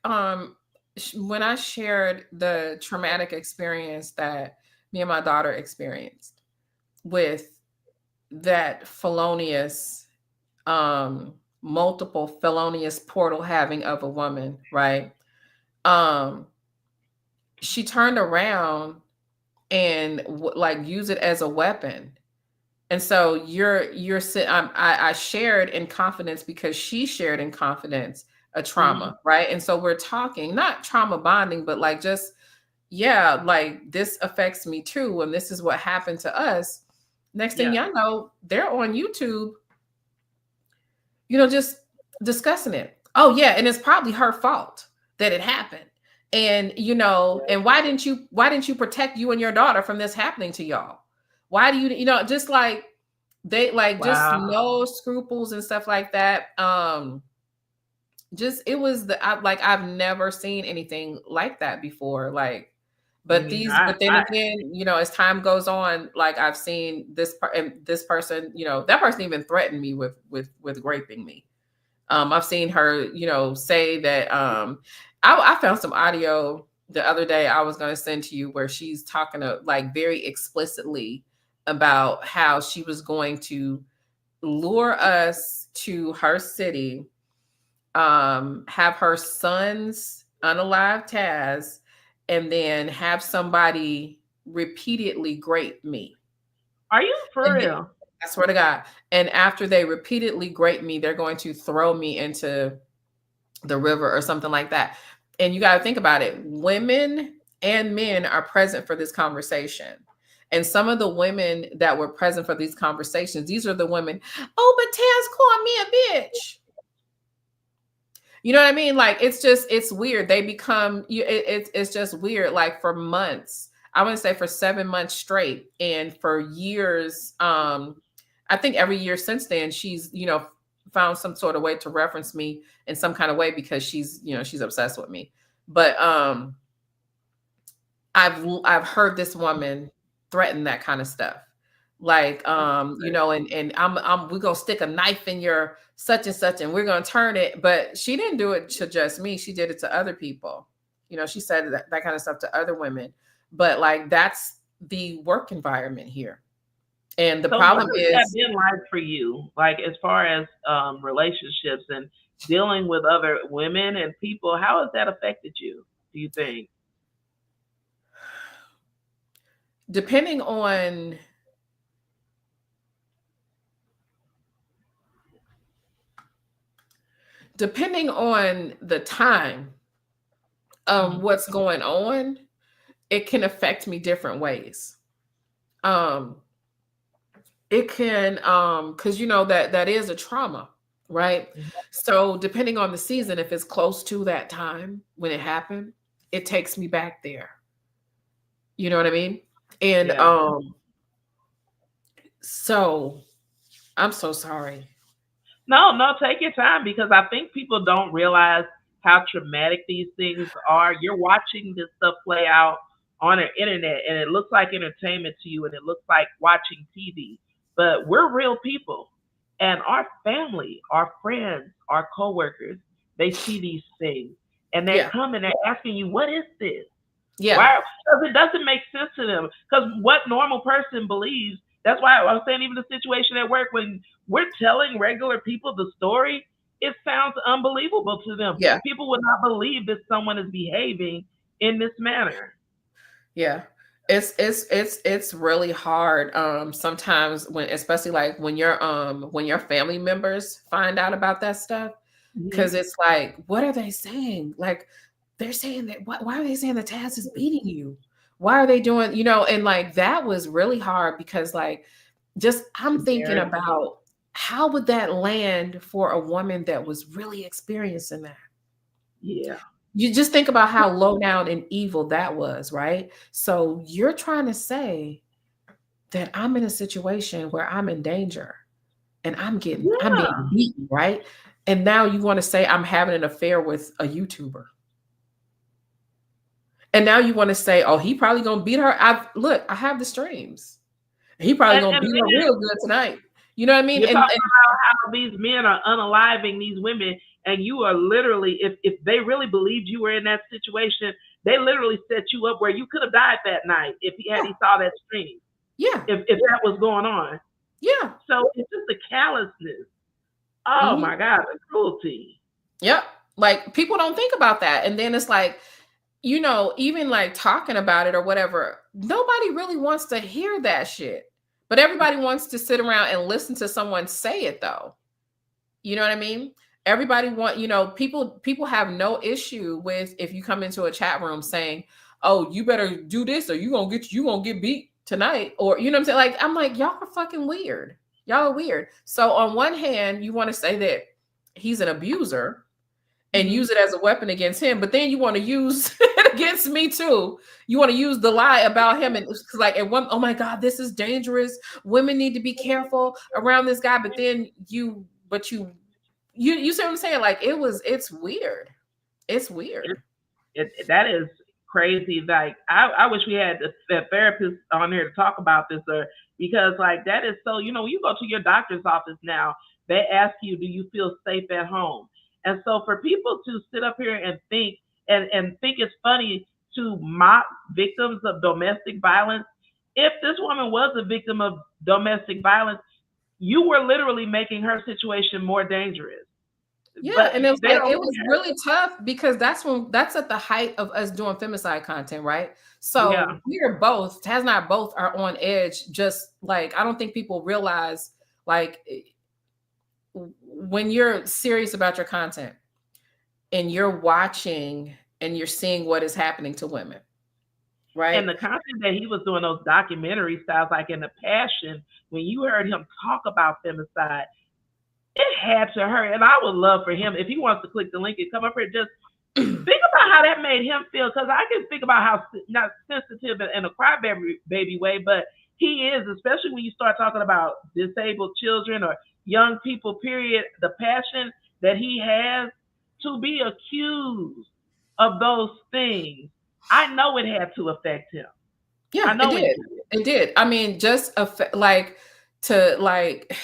when I shared the traumatic experience that me and my daughter experienced with that felonious, multiple felonious portal having of a woman, right? Um, she turned around and like use it as a weapon. And so I shared in confidence because she shared in confidence a Mhm. trauma, right? And so we're talking not trauma bonding, but like just, yeah, like this affects me too, and this is what happened to us. Next thing Yeah. y'all know, they're on YouTube, just discussing it. Oh yeah, and it's probably her fault that it happened. And and why didn't you protect you and your daughter from this happening to y'all? Why do just like they like just Wow. no scruples and stuff like that. Just it was I've never seen anything like that before. Like, Me but neither. but then again, as time goes on, like I've seen this person, that person even threatened me with raping me. I've seen her, say that. I found some audio the other day I was going to send to you where she's talking to like very explicitly about how she was going to lure us to her city, have her son's unalive Taz, and then have somebody repeatedly grape me. Are you for And real? I swear to God. And after they repeatedly grape me, they're going to throw me into the river or something like that. And you got to think about it. Women and men are present for this conversation. And some of the women that were present for these conversations, these are the women, oh, but Taz called me a bitch. You know what I mean? Like, it's weird. They become, it's just weird. Like for months, I want to say for 7 months straight. And for years, I think every year since then, she's, found some sort of way to reference me in some kind of way because she's obsessed with me. But I've heard this woman threaten that kind of stuff. Like, and we're gonna stick a knife in your such and such, and we're gonna turn it. But she didn't do it to just me. She did it to other people. She said that kind of stuff to other women. But like, that's the work environment here. And the So what problem has that is, been like for you? Like as far as relationships and dealing with other women and people, how has that affected you, do you think? depending on depending on the time of Mhm. what's going on, it can affect me different ways. Um, it can, because that is a trauma, right? So depending on the season, if it's close to that time when it happened, it takes me back there. You know what I mean? And Yeah. So I'm so sorry. No, no, take your time because I think people don't realize how traumatic these things are. You're watching this stuff play out on the internet and it looks like entertainment to you and it looks like watching TV. But we're real people. And our family, our friends, our coworkers, they see these things and they Yeah. come and they're asking you, what is this? Yeah. Why? Because it doesn't make sense to them. Because what normal person believes, that's why I was saying even the situation at work when we're telling regular people the story, it sounds unbelievable to them. Yeah. People would not believe that someone is behaving in this manner. Yeah. It's really hard sometimes when, especially like when your family members find out about that stuff, because Hmm. it's like, what are they saying? Like, they're saying that, why are they saying that Taz is beating you? Why are they doing, and like that was really hard because like just I'm thinking Very, about how would that land for a woman that was really experiencing that. yeah, You just think about how low down and evil that was, right? So you're trying to say that I'm in a situation where I'm in danger and I'm yeah. being beaten, right? And now you want to say I'm having an affair with a YouTuber. And now you want to say, oh, he probably gonna beat her. I have the streams. He probably gonna And beat her then real good tonight. You know what I mean? you're And talking about how these men are unaliving these women, and you are literally, if they really believed you were in that situation, they literally set you up where you could have died that night if yeah, he saw that stream, yeah, if that was going on. yeah. So it's just the callousness. Oh Hmm. my God, the cruelty. Yep. Like people don't think about that. And then it's like, even like talking about it or whatever, nobody really wants to hear that shit. But everybody wants to sit around and listen to someone say it though. You know what I mean? Everybody want, people have no issue with if you come into a chat room saying, "Oh, you better do this or you gonna get beat tonight." Or you know what I'm saying? Like I'm like, y'all are fucking weird. Y'all are weird. So on one hand, you want to say that he's an abuser and Hmm. use it as a weapon against him, but then you want to use it against me too. You want to use the lie about him and it's like at one, oh my God, this is dangerous. Women need to be careful around this guy. But then you see what I'm saying? Like it's weird. It's weird. That is crazy. Like I wish we had a therapist on here to talk about this, or because like that is so. When you go to your doctor's office now, they ask you, "Do you feel safe at home?" And so for people to sit up here and think it's funny to mock victims of domestic violence, if this woman was a victim of domestic violence, you were literally making her situation more dangerous. Yeah, But and it was they like don't it was care. really tough because that's at the height of us doing femicide content, right? Yeah. So we are both, Taz and I both are on edge. Just like I don't think people realize, like when you're serious about your content and you're watching and you're seeing what is happening to women, And right? the content that he was doing, those documentary styles, like in The Passion, when you heard him talk about femicide, it had to hurt. And I would love for him, if he wants to click the link and come up here, just think about how that made him feel. Because I can think about how not sensitive in a crybaby baby way, but he is, especially when you start talking about disabled children or young people, period, the passion that he has to be accused of those things. I know it had to affect him. I Yeah, it know it did. did. It did. I mean, just like to like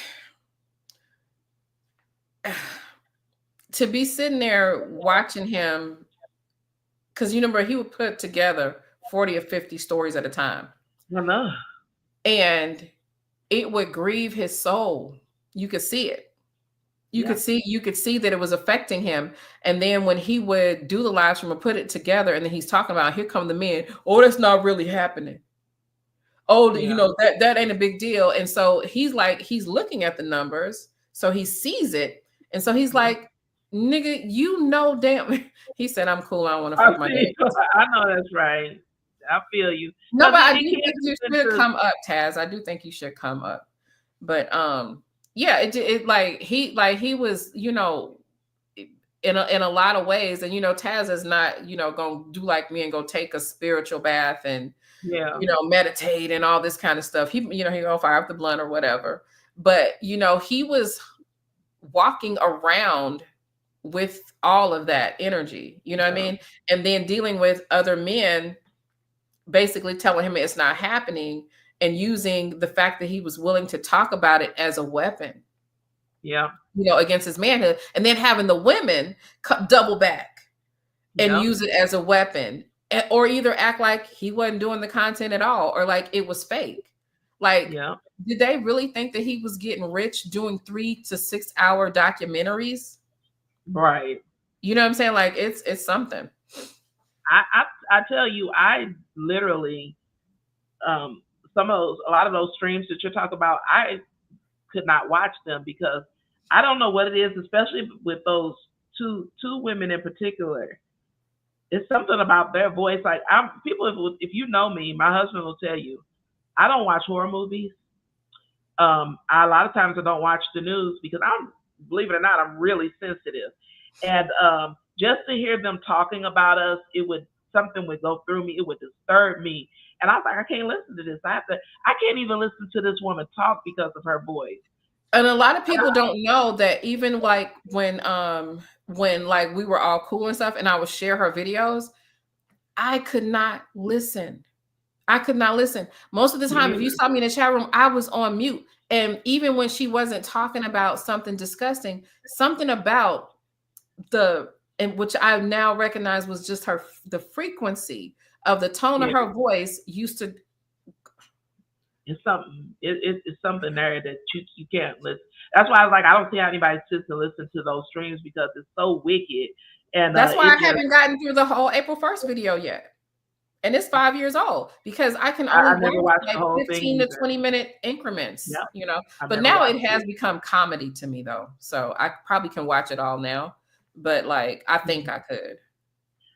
to be sitting there watching him because you remember he would put together 40 or 50 stories at a time. I know. And it would grieve his soul. You could see it. Yeah. You could see that it was affecting him. And then when he would do the live stream and put it together, and then he's talking about here come the men. Oh, that's not really happening. Oh, Yeah. that ain't a big deal. And so he's like, he's looking at the numbers, so he sees it, and so he's Mhm. like, nigga, damn. He said, I'm cool. I don't want to I fuck my see. dad. I know that's right. I feel you. No, Because but I it do can think you turn should into come up, Taz. I do think you should come up. But yeah, it like he was, in a lot of ways. And Taz is not, gonna do like me and go take a spiritual bath and Yeah. meditate and all this kind of stuff. He gonna fire up the blunt or whatever. But he was walking around with all of that energy, you know what I Yeah. mean? And then dealing with other men basically telling him it's not happening, and using the fact that he was willing to talk about it as a weapon, Yeah. against his manhood, and then having the women double back and Yeah. use it as a weapon, or either act like he wasn't doing the content at all, or like it was fake. Like, Yeah. did they really think that he was getting rich doing 3 to 6 hour documentaries? Right. You know what I'm saying? Like, it's something. I tell you, I literally um a lot of those streams that you're talking about, I could not watch them because I don't know what it is, especially with those two women in particular. It's something about their voice. Like, I'm people. If you know me, my husband will tell you I don't watch horror movies. A lot of times I don't watch the news because believe it or not, I'm really sensitive, and just to hear them talking about us, something would go through me. It would disturb me, and I was like, I can't listen to this. I can't even listen to this woman talk because of her voice. And a lot of people don't know that, even like when like we were all cool and stuff and I would share her videos, I could not listen. I could not listen. Most of the Me time, if you neither. saw me in the chat room, I was on mute. And even when she wasn't talking about something disgusting, something about and which I now recognize was just the frequency of the tone of Yeah, her voice used to. it's something. It's something there that you can't listen. That's why I was like, I don't see how anybody sits and listen to those streams because it's so wicked, and That's why it I just haven't gotten through the whole April 1st video yet. And it's 5 years old, because I can only I never watch watched the like whole thing 15 to either. 20-minute increments, Yeah, I've But never now it watched has it. become comedy to me, though. So I probably can watch it all now. But like, I think Mhm. I could.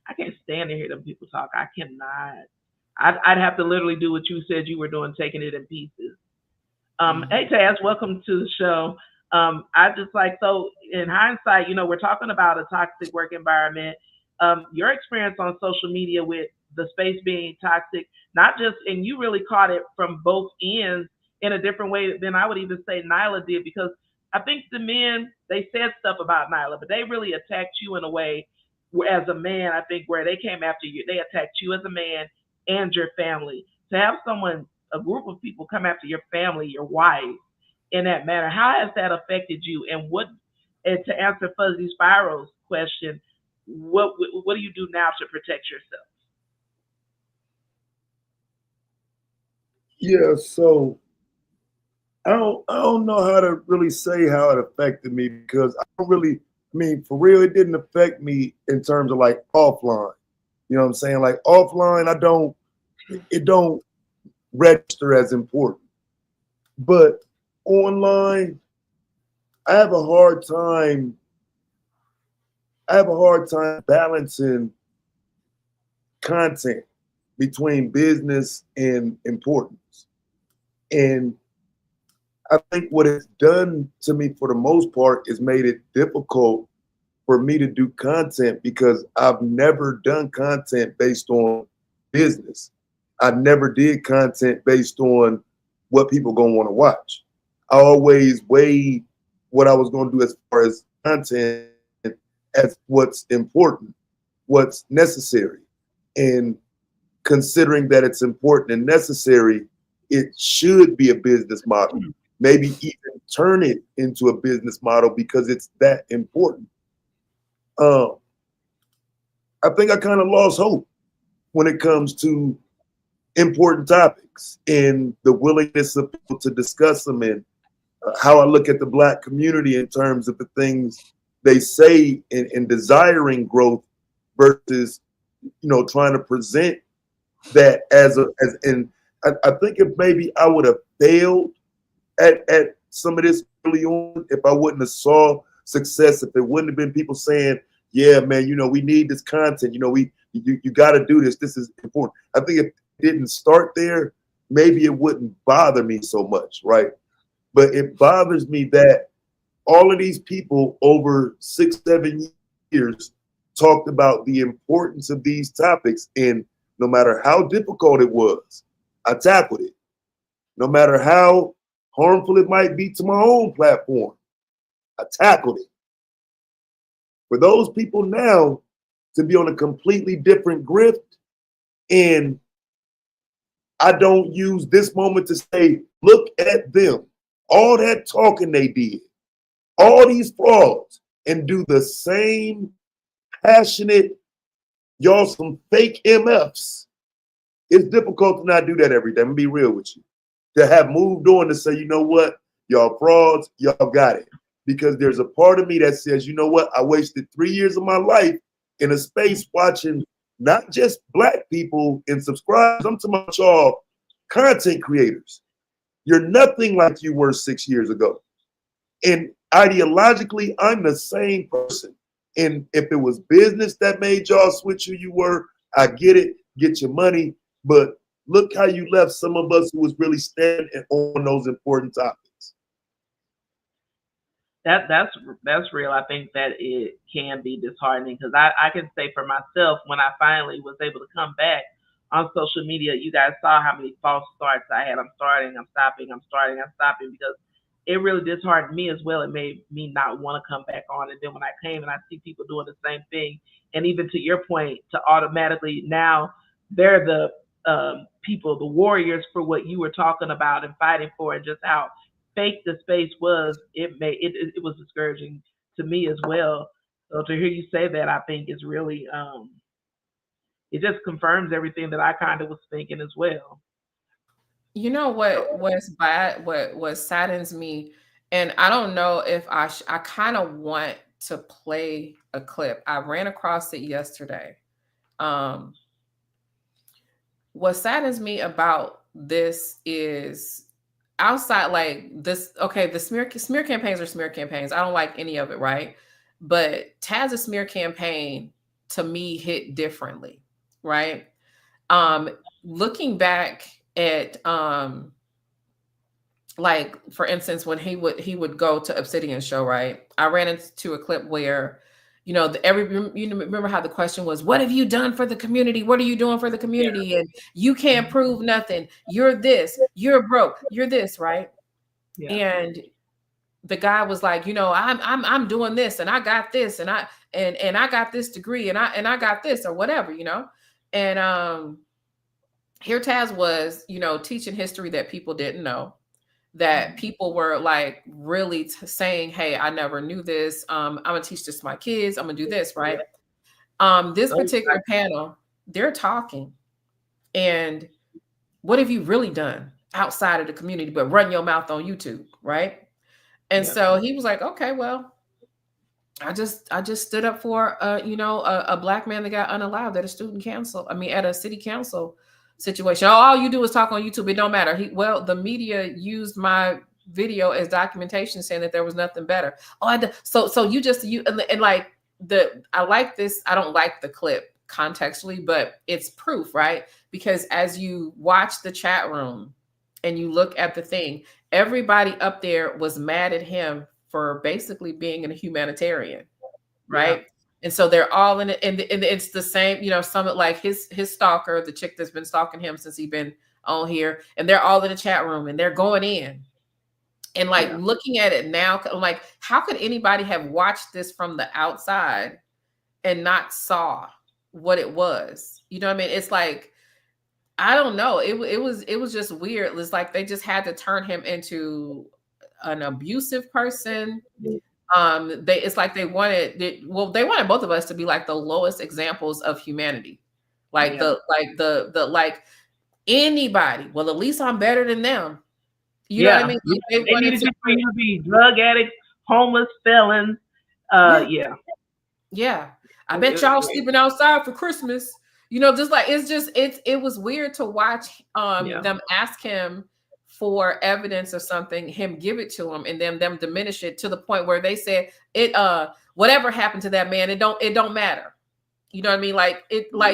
I can't stand to hear them people talk. I cannot. I'd have to literally do what you said you were doing, taking it in pieces. Hey Mhm. Taz, welcome to the show. I just like, so in hindsight, we're talking about a toxic work environment. Your experience on social media with the space being toxic, not just, and you really caught it from both ends in a different way than I would even say Nylah did, because I think the men, they said stuff about Nylah, but they really attacked you in a way as a man. I think where they came after you, they attacked you as a man and your family. To have a group of people come after your family, your wife, in that manner, how has that affected you? And to answer Fuzzy Spiral's question, what do you do now to protect yourself? Yeah, so I don't know how to really say how it affected me, because I don't really, I mean, for real, it didn't affect me in terms of like offline. You know what I'm saying? Like offline, it don't register as important. But online, I have a hard time I have a hard time balancing content between business and importance. And I think what it's done to me for the most part is made it difficult for me to do content, because I've never done content based on business. I never did content based on what people gonna want to watch. I always weighed what I was gonna do as far as content as what's important, what's necessary. And considering that it's important and necessary, it should be a business model. Maybe even turn it into a business model because it's that important. Um, I think I kind of lost hope when it comes to important topics and the willingness of people to discuss them, and how I look at the Black community in terms of the things they say in desiring growth versus, trying to present that as and I think if maybe I would have failed at some of this early on, if I wouldn't have saw success, if it wouldn't have been people saying, yeah, man, we need this content, you got to do this, this is important. I think if it didn't start there, maybe it wouldn't bother me so much, right? But it bothers me that all of these people over 6, 7 years talked about the importance of these topics, and No matter how difficult it was, I tackled it. No matter how harmful it might be to my own platform, I tackled it. For those people now to be on a completely different grift, and I don't use this moment to say, look at them, all that talking they did, all these frauds, and do the same passionate, y'all some fake MFs. It's difficult to not do that every day. I'm gonna be real with you. To have moved on to say, you know what, y'all frauds, y'all got it. Because there's a part of me that says, you know what, I wasted 3 years of my life in a space watching not just Black people and subscribers. I'm talking about y'all content creators. You're nothing like you were 6 years ago. And ideologically, I'm the same person. And if it was business that made y'all switch who you were, I get it, get your money. But look how you left some of us who was really standing on those important topics. That's real. I think that it can be disheartening because I can say for myself, when I finally was able to come back on social media, you guys saw how many false starts I had. I'm starting, I'm stopping, I'm starting, I'm stopping, because it really disheartened me as well. It made me not want to come back on. And then when I came and I see people doing the same thing, and even to your point, to automatically now they're the people, the warriors for what you were talking about and fighting for, and just how fake the space was, it was discouraging to me as well. So to hear you say that, I think is really it just confirms everything that I kind of was thinking as well. You know what's bad, what saddens me, and I don't know if I kind of want to play a clip. I ran across it yesterday. Um, what saddens me about this is outside like this. Okay, the smear campaigns are smear campaigns. I don't like any of it, right? But Taz's smear campaign to me hit differently, right? Looking back at like for instance when he would go to Obsidian's show, right? I ran into a clip where remember how the question was, what have you done for the community? What are you doing for the community? Yeah. And you can't prove nothing. You're this, you're broke, you're this, right? Yeah. And the guy was like, I'm doing this and I got this and I got this degree and I got this or whatever, And here Taz was, teaching history that people didn't know, that people were like really saying, hey, I never knew this. I'm gonna teach this to my kids. I'm gonna do this, right? This particular panel, they're talking, and what have you really done outside of the community but run your mouth on YouTube, right? And so he was like, okay, well, I just stood up for a Black man that got unallowed at a at a city council situation. All you do is talk on YouTube. It don't matter. The media used my video as documentation saying that there was nothing better. So you and like I like this. I don't like the clip contextually, but it's proof, right? Because as you watch the chat room and you look at the thing, everybody up there was mad at him for basically being a humanitarian, right? Yeah. And so they're all in it, and it's the same, some like his stalker, the chick that's been stalking him since he's been on here, and they're all in the chat room and they're going in. And like looking at it now, like how could anybody have watched this from the outside and not saw what it was? You know what I mean? It's like, I don't know. It was just weird. It's like they just had to turn him into an abusive person. It's like they wanted both of us to be like the lowest examples of humanity. Like like anybody. Well, at least I'm better than them. You know what I mean? They needed you to be drug addicts, homeless, felons. Yeah. I bet y'all sleeping outside for Christmas. Just like it was weird to watch them ask him for evidence of something, him give it to him, and then them diminish it to the point where they said it whatever happened to that man, it don't matter. You know what I mean? Like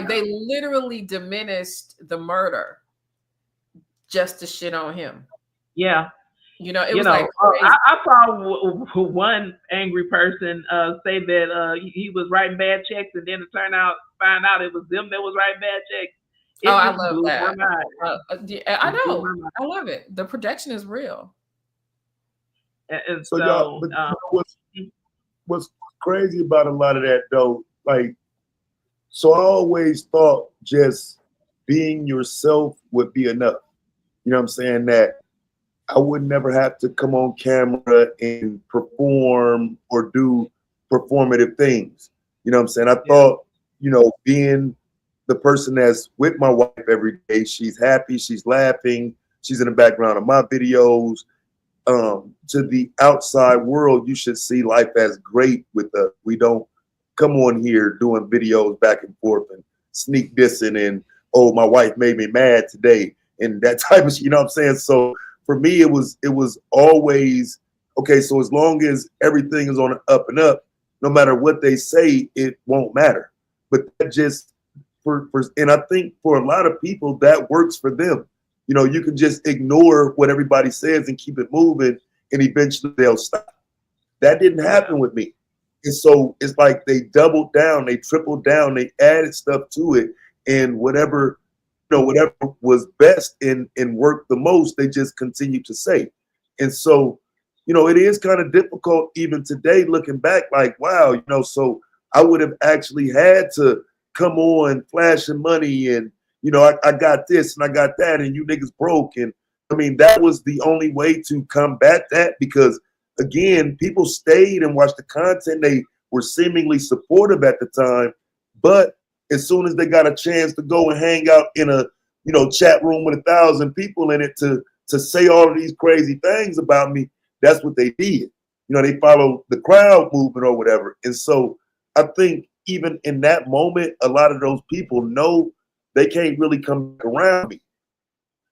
they literally diminished the murder just to shit on him. Yeah. It was like I saw one angry person say that he was writing bad checks, and then find out it was them that was writing bad checks. Oh, It I just love blew my that. mind. Yeah, I It blew know. my mind. I love it. The projection is real. And So y'all, so, but you know what's crazy about a lot of that though, like, so I always thought just being yourself would be enough. You know what I'm saying? That I would never have to come on camera and perform or do performative things. You know what I'm saying? I yeah, thought, being the person that's with my wife every day, she's happy, she's laughing, she's in the background of my videos. To the outside world, you should see life as great with us. We don't come on here doing videos back and forth and sneak dissing and, oh, my wife made me mad today and that type of shit, you know what I'm saying? So for me, it was always okay. So as long as everything is on the up and up, no matter what they say, it won't matter. But that just and I think for a lot of people that works for them. You can just ignore what everybody says and keep it moving, and eventually they'll stop. That didn't yeah, happen with me. And so it's like they doubled down, they tripled down, they added stuff to it, and whatever was best and worked the most, they just continue to say. And so, it is kind of difficult even today looking back, like, wow, so I would have actually had to come on flashing money and I got this and I got that and you niggas broke. And I mean, that was the only way to combat that because again, people stayed and watched the content. They were seemingly supportive at the time, but as soon as they got a chance to go and hang out in a chat room with 1,000 people in it to say all of these crazy things about me, that's what they did. They follow the crowd movement or whatever. And so I think even in that moment, a lot of those people know they can't really come back around me.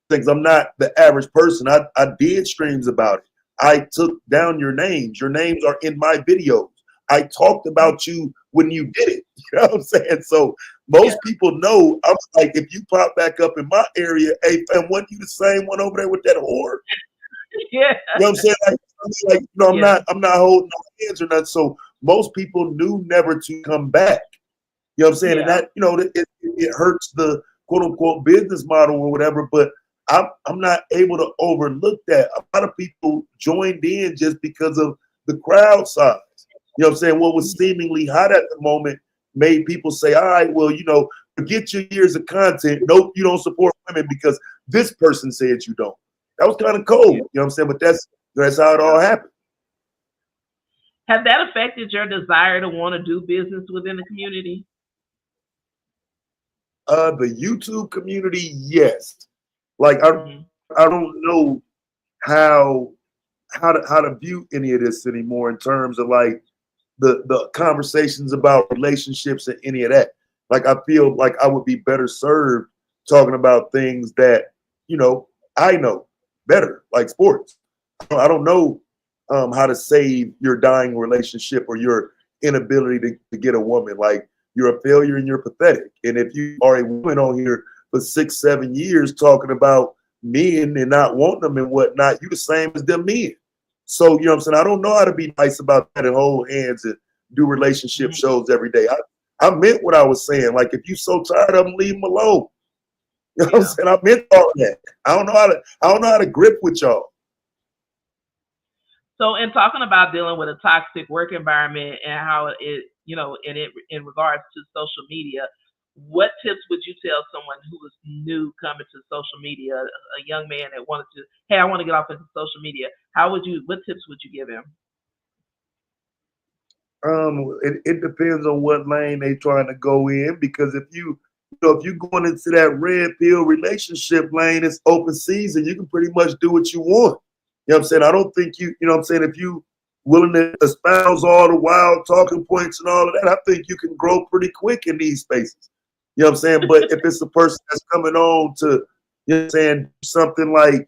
Things I'm not the average person. I did streams about it. I took down your names. Your names are in my videos. I talked about you when you did it. You know what I'm saying? So yeah, most people know. I'm like, if you pop back up in my area, hey fam, wasn't you the same one over there with that whore? yeah, You know what I'm saying? I'm yeah, not holding no hands or nothing. So most people knew never to come back. You know what I'm saying? And yeah, that, it hurts the quote unquote business model or whatever, but I'm not able to overlook that. A lot of people joined in just because of the crowd size. You know what I'm saying? What was seemingly hot at the moment made people say, all right, well, forget your years of content. Nope, you don't support women because this person said you don't. That was kind of cold. yeah, You know what I'm saying? But that's how it yeah. all happened. Has that affected your desire to want to do business within the community? The YouTube community, yes. Like Hmm. I don't know how how to view any of this anymore in terms of like the conversations about relationships and any of that. Like I feel like I would be better served talking about things that I know better, like sports. I don't know how to save your dying relationship or your inability to get a woman. Like you're a failure and you're pathetic. And if you are a woman on here for 6, 7 years talking about men and not wanting them and whatnot, you the same as them men. So, what I'm saying? I don't know how to be nice about that and hold hands and do relationship Hmm. shows every day. I meant what I was saying. Like, if you're so tired of them, leave them alone. You know what I'm Yeah. saying? I meant all of that. I don't know how to grip with y'all. So, in talking about dealing with a toxic work environment and how it, in regards to social media, what tips would you tell someone who is new coming to social media, a young man that wanted to, hey, I want to get off into social media? What tips would you give him? It depends on what lane they trying to go in because if you going into that red pill relationship lane, it's open season. You can pretty much do what you want. You know what I'm saying? I don't think you know what I'm saying, if you willing to espouse all the wild talking points and all of that, I think you can grow pretty quick in these spaces. You know what I'm saying? But if it's a person that's coming on to, saying something like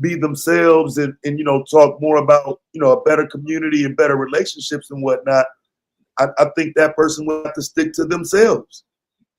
be themselves and talk more about a better community and better relationships and whatnot, I think that person will have to stick to themselves.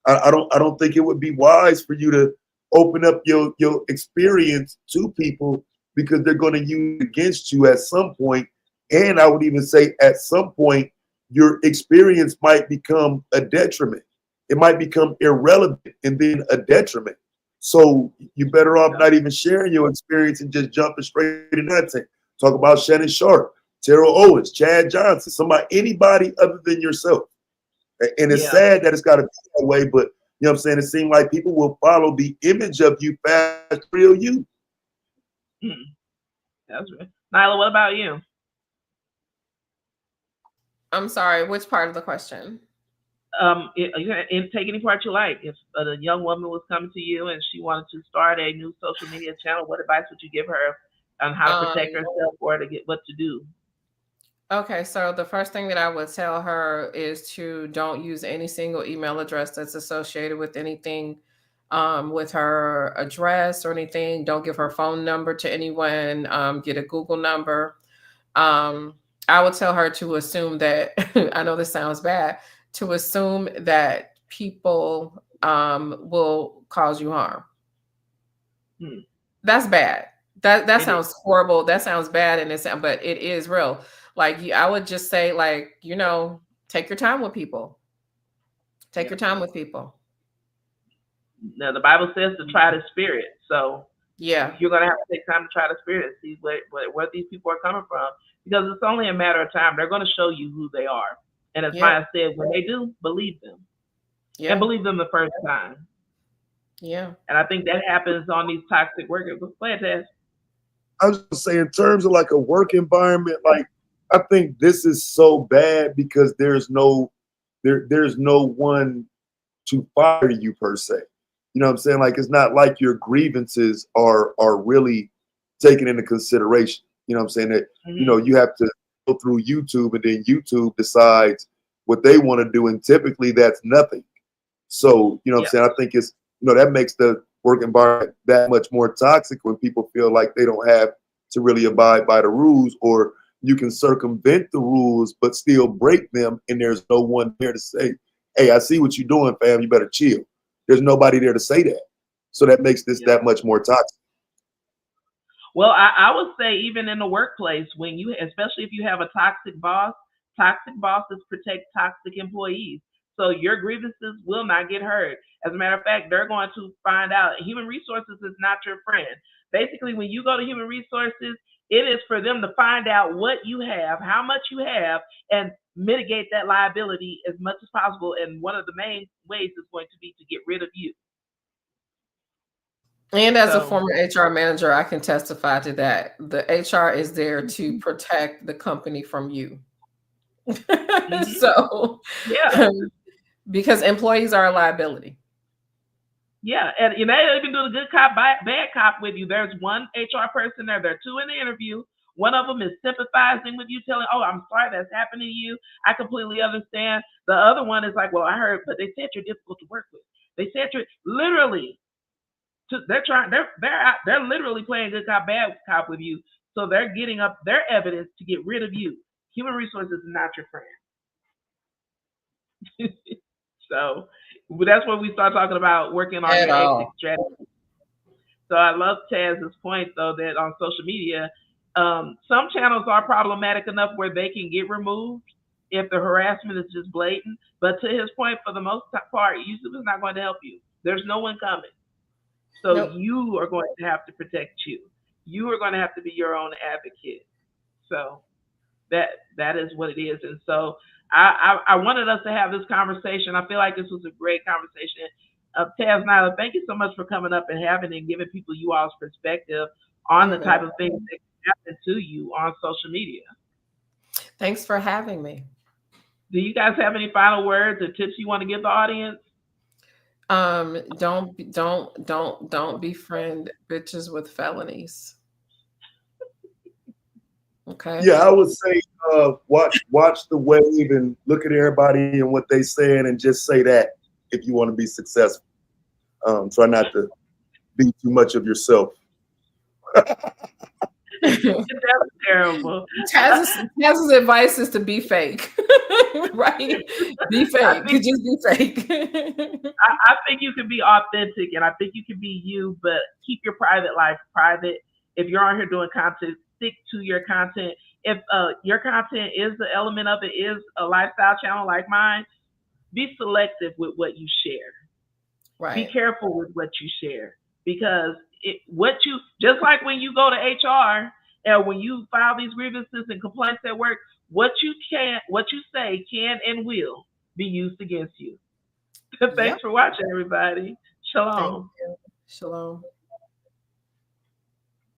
I don't think it would be wise for you to open up your experience to people because they're going to use it against you at some point. And I would even say at some point your experience might become a detriment. it might become irrelevant and then a detriment. So you better off not even sharing your experience and just jumping straight into content. Talk about Shannon Sharp, Terrell Owens, Chad Johnson, somebody, anybody other than yourself. And it's sad that it's got to be that way, but you know what I'm saying? It seems like people will follow the image of you fast, real you. That's right. Nylah, what about you? I'm sorry, which part of the question? You can take any part you like. If a young woman was coming to you and she wanted to start a new social media channel, what advice would you give her on how to protect herself or to get what to do? Okay, so the first thing that I would tell her is to don't use any single email address that's associated with anything with her address or anything. Don't give her phone number to anyone. Get a Google number. I would tell her to assume that, I know this sounds bad, to assume that people will cause you harm. That's bad. That sounds horrible. That sounds bad, but it is real. Like I would just say, like, take your time with people. Take your time with people. Now the Bible says to try the spirit, so yeah, you're gonna have to take time to try the spirit, see where these people are coming from, because it's only a matter of time. They're going to show you who they are, and as Maya said, when they do, believe them, and believe them the first time. Yeah, and I think that happens on these toxic work. Go ahead, Tess. I was just saying, in terms of like a work environment, like I think this is so bad because there's no one to fire you per se. You know what I'm saying? Like it's not like your grievances are really taken into consideration. You know what I'm saying? That you have to go through YouTube and then YouTube decides what they want to do, and typically that's nothing. So you know what I'm saying? I think it's that makes the work environment that much more toxic when people feel like they don't have to really abide by the rules, or you can circumvent the rules but still break them, and there's no one there to say, hey, I see what you're doing, fam, you better chill. There's nobody there to say that. So that makes this that much more toxic. Well, I would say even in the workplace, when especially if you have a toxic bosses protect toxic employees. So your grievances will not get heard. As a matter of fact, they're going to find out human resources is not your friend. Basically, when you go to human resources, it is for them to find out what you have, how much you have, and mitigate that liability as much as possible. And one of the main ways is going to be to get rid of you. And as a former HR manager, I can testify to that. The HR is there to protect the company from you. So, because employees are a liability. Yeah, and they can do the good cop, bad cop with you. There's one HR person there. There are two in the interview. One of them is sympathizing with you, telling, "Oh, I'm sorry that's happened to you. I completely understand." The other one is like, "Well, I heard, but they said you're difficult to work with. They said you're literally." They're literally playing good cop, bad cop with you. So they're getting up their evidence to get rid of you. Human resources is not your friend. So that's when we start talking about working on your exit strategy. So I love Taz's point, though, that on social media, some channels are problematic enough where they can get removed if the harassment is just blatant. But to his point, for the most part, YouTube is not going to help you. There's no one coming. So you are going to have to protect you. You are going to have to be your own advocate. So that is what it is. And so I wanted us to have this conversation. I feel like this was a great conversation. Taz, Nylah, thank you so much for coming up and having and giving people you all's perspective on the type of things that happen to you on social media. Thanks for having me. Do you guys have any final words or tips you want to give the audience? Don't befriend bitches with felonies. Okay. Yeah, I would say watch the wave and look at everybody and what they saying and just say that if you want to be successful. Try not to be too much of yourself. That's terrible. Taz's advice is to be fake. Right? Be fake. You just be fake. I think you can be authentic and I think you can be you, but keep your private life private. If you're on here doing content, stick to your content. If your content is the element of it is a lifestyle channel like mine, be selective with what you share. Be Right. careful with what you share because what you just like when you go to HR and when you file these grievances and complaints at work, what you say can and will be used against you. Yep. Thanks for watching, everybody. Thank Shalom. you. Shalom.